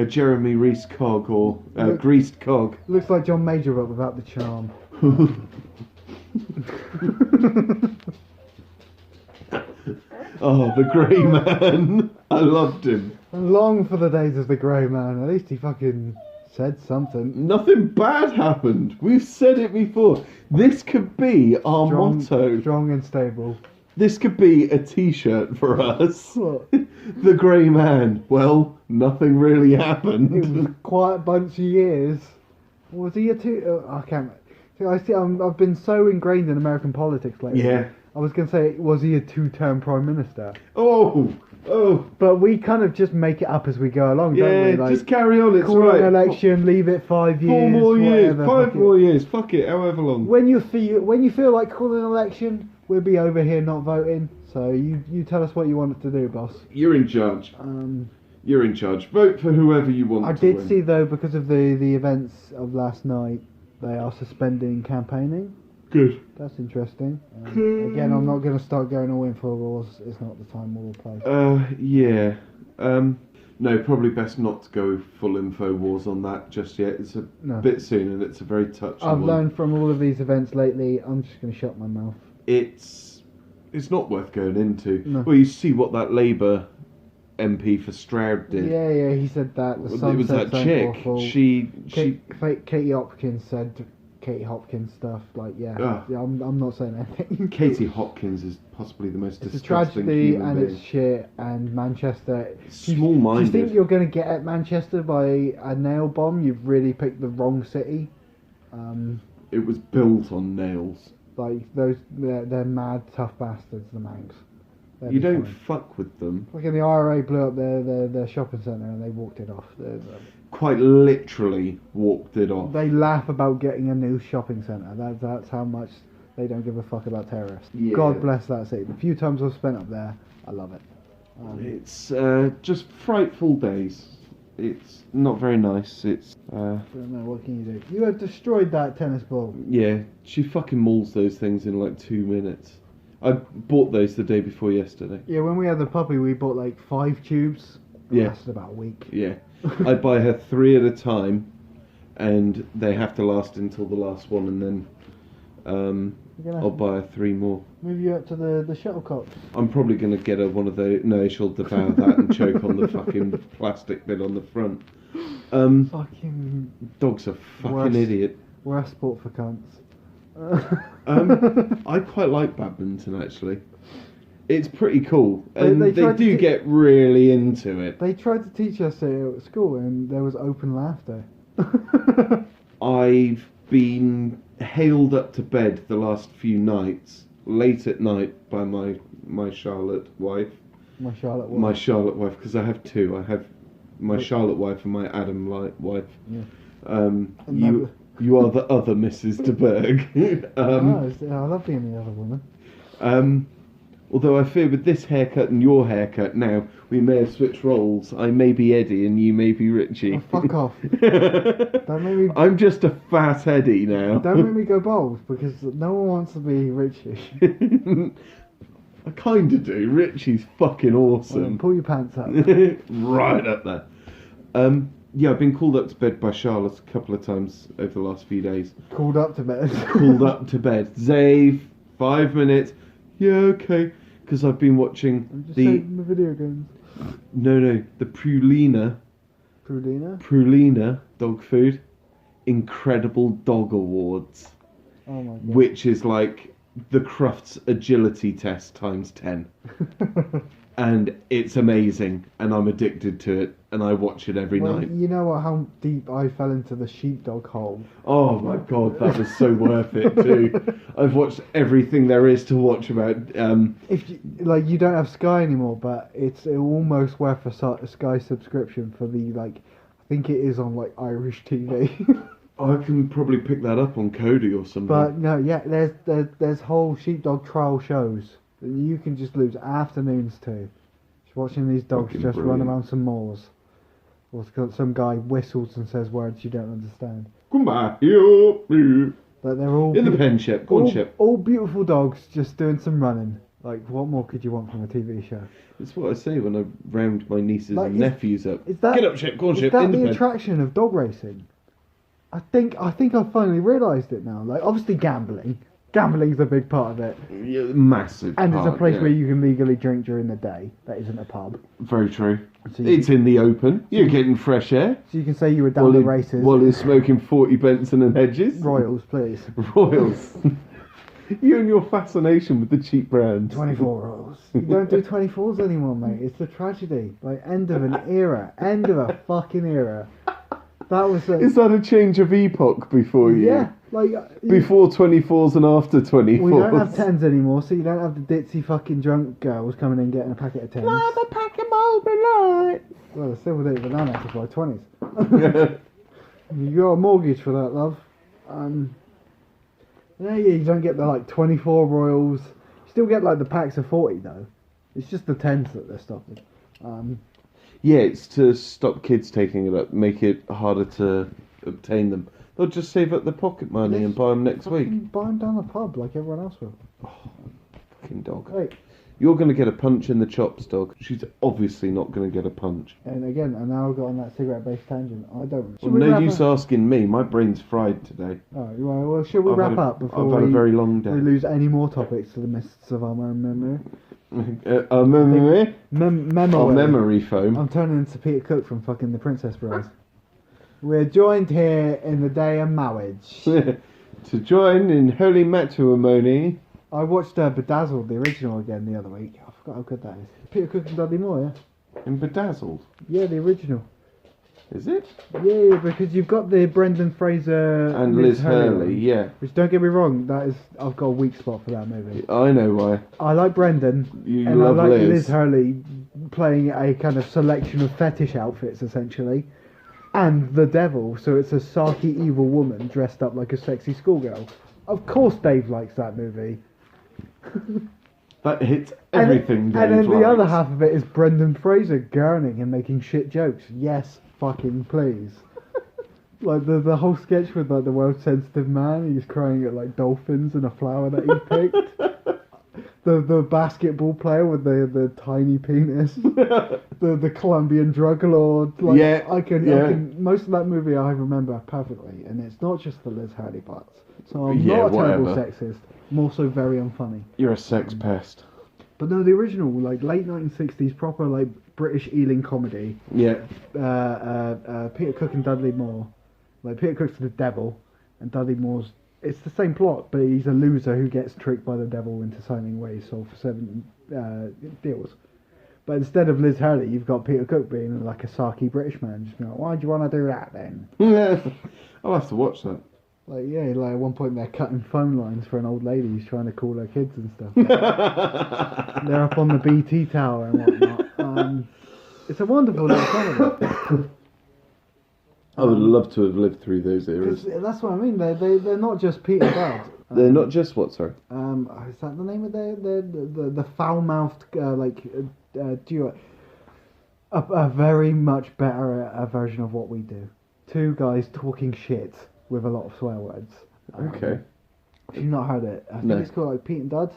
B: Jeremy Reese Cog or Greased Cog.
A: Looks like John Major but without the charm.
B: Oh, the Grey Man. I loved him.
A: Long for the days of the Grey Man. At least he fucking said something.
B: Nothing bad happened. We've said it before. This could be our motto.
A: Strong and stable.
B: This could be a t-shirt for us.
A: What?
B: The Grey Man. Well, nothing really
A: It was
B: happened.
A: quite a bunch of years. Was he a two? I can't. See, I've been so ingrained in American politics lately.
B: Yeah.
A: I was gonna say, was he a two-term prime minister?
B: Oh.
A: But we kind of just make it up as we go along,
B: Yeah,
A: don't we? Like,
B: just carry on. It's
A: call
B: right.
A: an election, leave it 5 years.
B: 4 more years.
A: whatever,
B: 5
A: fuck it.
B: more years. Fuck it. However long.
A: When you feel like calling an election, we'll be over here not voting. So you tell us what you want to do, boss.
B: You're in charge. You're in charge. Vote for whoever you want
A: I
B: to
A: did
B: win.
A: see though, because of the events of last night, they are suspending campaigning.
B: Good.
A: That's interesting. Again, I'm not going to start going all info wars. It's not the time or the place.
B: Yeah. No, probably best not to go full info wars on that just yet. It's a
A: No.
B: bit soon and it's a very touchy
A: I've
B: one.
A: learned from all of these events lately. I'm just going to shut my mouth.
B: It's not worth going into.
A: No.
B: Well, you see what that Labour MP for Stroud did.
A: Yeah, he said that. The
B: It was that chick.
A: Awful.
B: She
A: Katie Hopkins said Katie Hopkins stuff. Like, yeah,
B: Ugh.
A: yeah. I'm not saying anything.
B: Katie Hopkins is possibly the most
A: It's a
B: disgusting
A: tragedy
B: human
A: and
B: being.
A: it's shit. And Manchester. Do you
B: Small-minded.
A: think you're going to get at Manchester by a nail bomb? You've really picked the wrong city.
B: It was built on nails.
A: Like they're mad tough bastards. The Manx. They're
B: You
A: just
B: don't
A: fine.
B: fuck with them.
A: Fucking the IRA blew up their shopping centre and they walked it off.
B: Quite literally walked it off.
A: They laugh about getting a new shopping centre. That's how much they don't give a fuck about terrorists.
B: Yeah.
A: God bless that city. The few times I've spent up there, I love it.
B: It's just frightful days. It's not very nice. It's
A: I don't know, what can you do? You have destroyed that tennis ball.
B: yeah. She fucking mauls those things in like 2 minutes. I bought those the day before yesterday.
A: Yeah, when we had the puppy, we bought like 5 tubes. It
B: Yeah.
A: lasted about a week.
B: Yeah, I buy her 3 at a time, and they have to last until the last one, and then
A: You're gonna
B: I'll buy her 3 more.
A: move you up to the shuttlecock.
B: I'm probably gonna get her one of those. No, she'll devour that and choke on the fucking plastic bit on the front.
A: Fucking
B: Dog's a fucking
A: Worst.
B: idiot.
A: worst sport for cunts.
B: I quite like badminton actually. It's pretty cool, and
A: They
B: they
A: tried to
B: do get really into it.
A: They tried to teach us it at school, and there was open laughter.
B: I've been hailed up to bed the last few nights, late at night, by my Charlotte wife.
A: My Charlotte.
B: My Charlotte wife, because I have 2. I have my
A: Wait.
B: Charlotte wife and my Adam wife.
A: Yeah.
B: You are the other Mrs. de Berg.
A: I love being the other woman.
B: Although I fear with this haircut and your haircut now, we may have switched roles. I may be Eddie and you may be Richie.
A: Oh, fuck off. Don't make me.
B: I'm just a fat Eddie now.
A: Don't make me go bold, because no one wants to be Richie.
B: I kind of do. Richie's fucking
A: Well,
B: awesome.
A: pull your pants up.
B: Right up there. Yeah, I've been called up to bed by Charlotte a couple of times over the last few days.
A: Called up to bed.
B: Called up to bed. Zave, 5 minutes. Yeah, okay. because I've been watching
A: I'm just
B: the
A: saying the video games.
B: the Prulina dog food Incredible Dog Awards,
A: Oh my god.
B: which is like the Crufts agility test times 10. And it's amazing, and I'm addicted to it, and I watch it every
A: Well,
B: night.
A: you know what, how deep I fell into the sheepdog hole.
B: Oh my god, that was so worth it too. I've watched everything there is to watch about.
A: If you, like, you don't have Sky anymore, but it's almost worth a Sky subscription for the, like, I think it is on like Irish TV.
B: I can probably pick that up on Kodi or something.
A: But no, yeah, there's whole sheepdog trial shows that you can just lose afternoons to. Just watching these dogs
B: Fucking
A: just run
B: brilliant.
A: around some moors. Or some guy whistles and says words you don't understand.
B: Come back here.
A: But they're all
B: In the pen ship, go on ship.
A: all beautiful dogs just doing some running. Like, what more could you want from a TV show?
B: That's what I say when I round my nieces
A: Like,
B: and
A: is-
B: nephews up.
A: Is that
B: Get up ship, go on
A: is
B: ship,
A: that
B: in the
A: the
B: pen.
A: attraction of dog racing? I think I've finally realised it now. Like, obviously gambling. Gambling's a big part of it.
B: Yeah, massive
A: And it's a
B: part,
A: place
B: yeah.
A: where you can legally drink during the day. That isn't a pub.
B: Very true.
A: So you,
B: It's in the open. You're getting fresh air.
A: so you can say you were down the races.
B: While he's smoking 40 Benson and Hedges.
A: Royals, please.
B: Royals. You and your fascination with the cheap brands.
A: 24 Royals. You don't do 24s anymore, mate. It's a tragedy. Like, end of an era. End of a fucking era. That was a...
B: Is that a change of epoch before you?
A: Yeah. Like...
B: Before 24s and after 24s?
A: We don't have 10s anymore, so you don't have the ditzy fucking drunk girls coming in getting a packet of 10s.
B: Another pack of Marlboro Light.
A: Well, they still would eat banana to buy 20s. You got a mortgage for that, love. Yeah, you don't get the, like, 24 Royals. You still get, like, the packs of 40, though. It's just the 10s that they're stopping.
B: Yeah, it's to stop kids taking it up, make it harder to obtain them. They'll just save up the pocket money and buy them next week.
A: fucking buy them down the pub like everyone else will.
B: Fucking dog.
A: Hey,
B: You're going to get a punch in the chops, dog. She's obviously not going to get a punch.
A: and again, and now I've got on that cigarette-based tangent. I don't...
B: Well, no use asking me. My brain's fried today.
A: Alright, well, should we wrap up before
B: I've had a very long day.
A: we lose any more topics to the mists of our memory?
B: Memory?
A: Memory.
B: Our memory foam.
A: I'm turning into Peter Cook from fucking The Princess Bride. We're joined here in the day of marriage.
B: To join in holy matrimony.
A: I watched Bedazzled, the original, again the other week. I forgot how good that is. Peter Cook and Dudley Moore, yeah?
B: In Bedazzled.
A: Yeah, the original.
B: Is it?
A: Yeah, because you've got the Brendan Fraser
B: And Liz Hurley,
A: one.
B: yeah.
A: Which, don't get me wrong, that is, I've got a weak spot for that movie.
B: I know why.
A: I like Brendan,
B: You
A: and
B: love
A: I like
B: Liz.
A: Liz Hurley playing a kind of selection of fetish outfits, essentially, and the devil, so it's a sarky evil woman dressed up like a sexy schoolgirl. Of course Dave likes that movie.
B: That hits everything
A: And then
B: Dave
A: the other
B: likes.
A: half of it is Brendan Fraser gurning and making shit jokes. Yes, fucking please. Like the whole sketch with like the world sensitive man, he's crying at like dolphins and a flower that he picked. The basketball player with the tiny penis. the Colombian drug lord. Like,
B: Yeah,
A: I can most of that movie I remember perfectly, and it's not just the Liz Hurley parts. So I'm
B: Yeah,
A: not a terrible
B: whatever.
A: sexist. I'm also very unfunny.
B: You're a sex pest.
A: But no, the original, like late 1960s, proper like British Ealing comedy.
B: Yeah.
A: Peter Cook and Dudley Moore. Like Peter Cook's the devil, and Dudley Moore's. It's the same plot, but he's a loser who gets tricked by the devil into signing what he sold for 7 deals. But instead of Liz Hurley, you've got Peter Cook being like a sarky British man, just being like, "Why do you want to do that then?"
B: I'll have to watch that.
A: Like, yeah, like at one point they're cutting phone lines for an old lady who's trying to call her kids and stuff. They're up on the BT tower and whatnot. It's a wonderful little comedy.
B: I would love to have lived through those
A: 'Cause
B: eras.
A: that's what I mean. They're not just Peter Bud.
B: They're not just what, sorry?
A: Is that the name of the foul-mouthed duo? A very much better version of what we do. Two guys talking shit with a lot of swear words.
B: Okay.
A: If you've not heard it, I think
B: No.
A: it's called like Pete and Dud.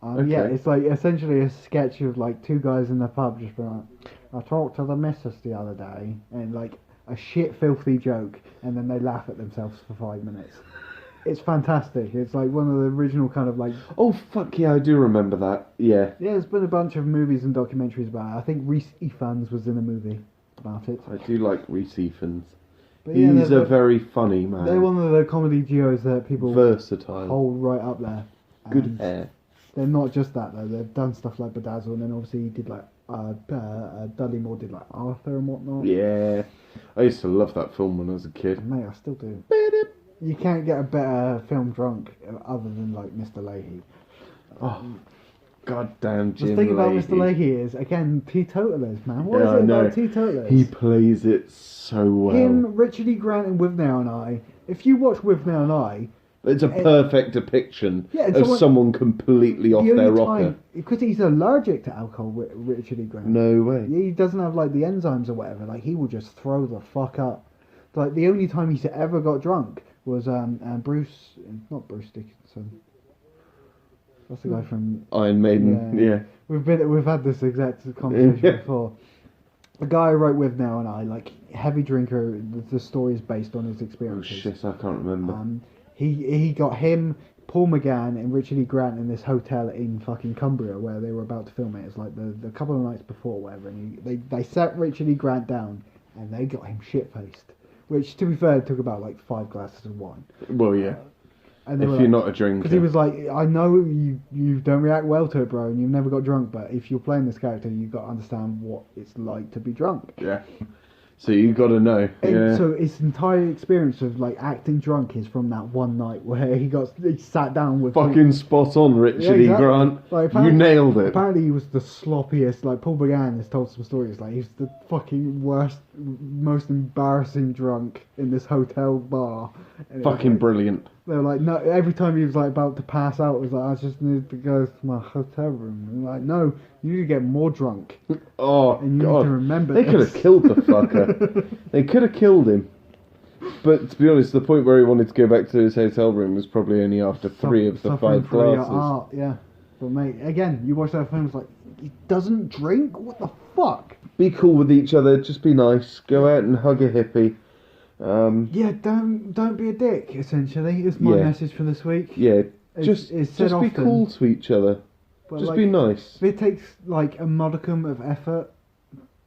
B: Okay.
A: Yeah, it's like essentially a sketch of like two guys in the pub just being like, I talked to the missus the other day, and like a shit filthy joke, and then they laugh at themselves for 5 minutes. It's fantastic. It's like one of the original kind of like...
B: Oh, fuck yeah, I do remember that. Yeah.
A: Yeah, there's been a bunch of movies and documentaries about it. I think Rhys Ifans was in a movie about it.
B: I do like Rhys Ifans.
A: But yeah,
B: He's a very funny man.
A: They're one of the comedy duos that people
B: Versatile.
A: hold right up there.
B: Good
A: And
B: hair.
A: they're not just that though. They've done stuff like Bedazzle, and then obviously he did like Dudley Moore did like Arthur and whatnot.
B: Yeah. I used to love that film when I was a kid.
A: And mate, I still do. You can't get a better film drunk other than like Mr. Leahy.
B: Oh, goddamn Jim
A: The thing about
B: Leahy.
A: Mr. Leahy is, again, teetotalers, man. What
B: Yeah,
A: is
B: I
A: it
B: know.
A: about teetotalers?
B: He plays it so well.
A: Him, Richard E. Grant, and Withnail and I. If you watch Withnail and I,
B: It's a perfect depiction
A: Yeah,
B: of someone completely off their rocker.
A: because he's allergic to alcohol, Richard E. Grant.
B: No way.
A: He doesn't have like the enzymes or whatever. Like he will just throw the fuck up. Like the only time he's ever got drunk was not Bruce Dickinson. That's the guy from
B: Iron Maiden, yeah.
A: We've had this exact conversation before. The guy I wrote with now and I, like heavy drinker. The story is based on his
B: Oh
A: experiences.
B: shit, I can't remember.
A: He got him, Paul McGann, and Richard E. Grant in this hotel in fucking Cumbria where they were about to film it. It's like the couple of nights before, or whatever. And they sat Richard E. Grant down and they got him shit faced. Which, to be fair, took about like 5 glasses of wine.
B: Well, yeah.
A: And
B: If you're not a drinker.
A: because he was like, I know you don't react well to it, bro, and you've never got drunk, but if you're playing this character, you've got to understand what it's like to be drunk.
B: Yeah. So you got to know.
A: And
B: Yeah.
A: so his entire experience of like acting drunk is from that one night where he sat down with
B: Fucking spot on, Richard
A: Yeah,
B: E.
A: exactly.
B: Grant.
A: Like,
B: You nailed it.
A: Apparently he was the sloppiest. Like Paul McGann has told some stories. Like he's the fucking worst, most embarrassing drunk in this hotel bar. And it was
B: Fucking
A: like-
B: brilliant.
A: They were like, no. Every time he was like about to pass out, it was like, I just need to go to my hotel room. And like, no, you need to get more drunk.
B: Oh,
A: And you
B: God.
A: need to remember
B: They could
A: this.
B: have killed the fucker. They could have killed him. But to be honest, the point where he wanted to go back to his hotel room was probably only after 3 of the
A: Suffering
B: 5
A: for your
B: glasses.
A: art, yeah. But mate, again, you watch that film, it's like, he doesn't drink? What the fuck?
B: Be cool with each other. Just be nice. Go out and hug a hippie.
A: Yeah, don't be a dick, essentially, is my
B: Yeah.
A: message for this week.
B: Yeah.
A: It's said
B: Just be
A: often,
B: cool to each other.
A: but,
B: Just
A: like,
B: be nice.
A: If it takes like a modicum of effort,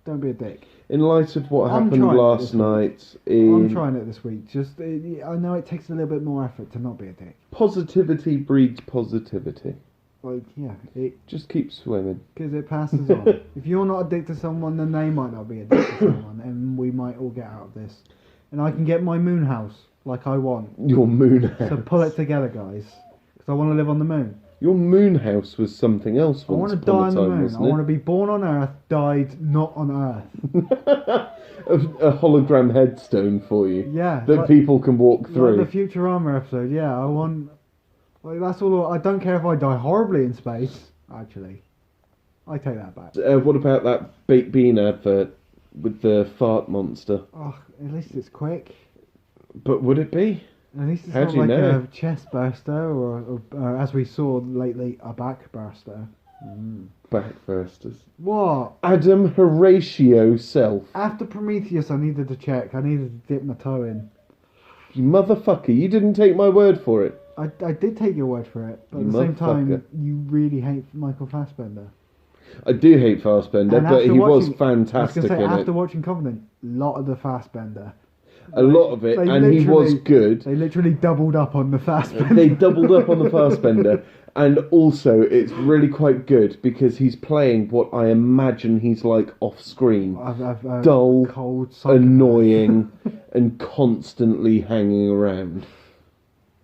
A: don't be a dick.
B: In light of what
A: I'm
B: happened
A: trying
B: last
A: this week.
B: night,
A: I'm trying it this week. Just I know it takes a little bit more effort to not be a dick.
B: positivity breeds positivity.
A: Like yeah, it
B: Just keep swimming.
A: because it passes on. If you're not a dick to someone, then they might not be a dick to someone, and we might all get out of this. And I can get my moon house like I want.
B: Your moon house.
A: So pull it together, guys, because I want to live on the moon.
B: Your moon house was something else
A: I want
B: once
A: to die
B: upon
A: on
B: a
A: the
B: time,
A: moon. I
B: wasn't
A: want to be born on Earth, died not on Earth.
B: a hologram headstone for you
A: Yeah,
B: that
A: like-
B: people can walk
A: Like
B: through.
A: the Futurama episode, yeah. I want. Like that's all. I don't care if I die horribly in space. Actually, I take that back.
B: What about that baked bean advert with the fart monster?
A: Oh, at least it's quick.
B: But would it be?
A: At least it's
B: How
A: not
B: do you
A: like
B: know?
A: a chest burster or as we saw lately, a back burster.
B: Backbursters.
A: What?
B: Adam Horatio Self.
A: After Prometheus, I needed to check. I needed to dip my toe in.
B: You motherfucker, you didn't take my word for it.
A: I did take your word for it, but
B: You
A: at the same time,
B: motherfucker.
A: you really hate Michael Fassbender.
B: I do hate Fassbender,
A: And
B: but
A: after
B: he was
A: watching-
B: fantastic
A: I was gonna say,
B: in
A: after
B: it.
A: watching Covenant, a lot of the Fassbender.
B: A lot of it,
A: They
B: and he was
A: literally-
B: good.
A: They literally doubled up on the Fassbender.
B: They doubled up on the Fassbender, and also it's really quite good because he's playing what I imagine he's like off screen.
A: I've
B: Dull,
A: cold, psychopath.
B: Annoying, and constantly hanging around.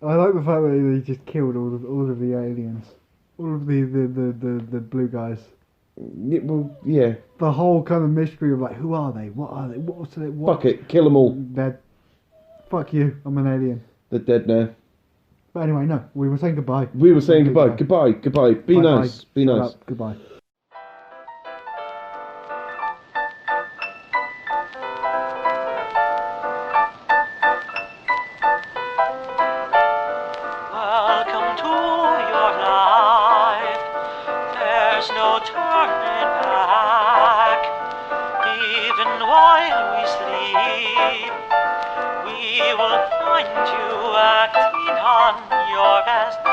A: I like the fact that they just killed all of the aliens, all of the blue guys.
B: Yeah, well, yeah.
A: The whole kind of mystery of like, who are they? What are they? What's it? What?
B: Fuck it, kill them all.
A: Dead. Fuck you. I'm an alien.
B: They're dead now.
A: But anyway, no. We were saying goodbye.
B: We were saying goodbye, goodbye, goodbye. Be
A: Bye-bye.
B: nice, be
A: Shut
B: nice.
A: up. Goodbye.
C: Welcome to your life. There's no turning back. Even while we sleep, we will find you acting on your best.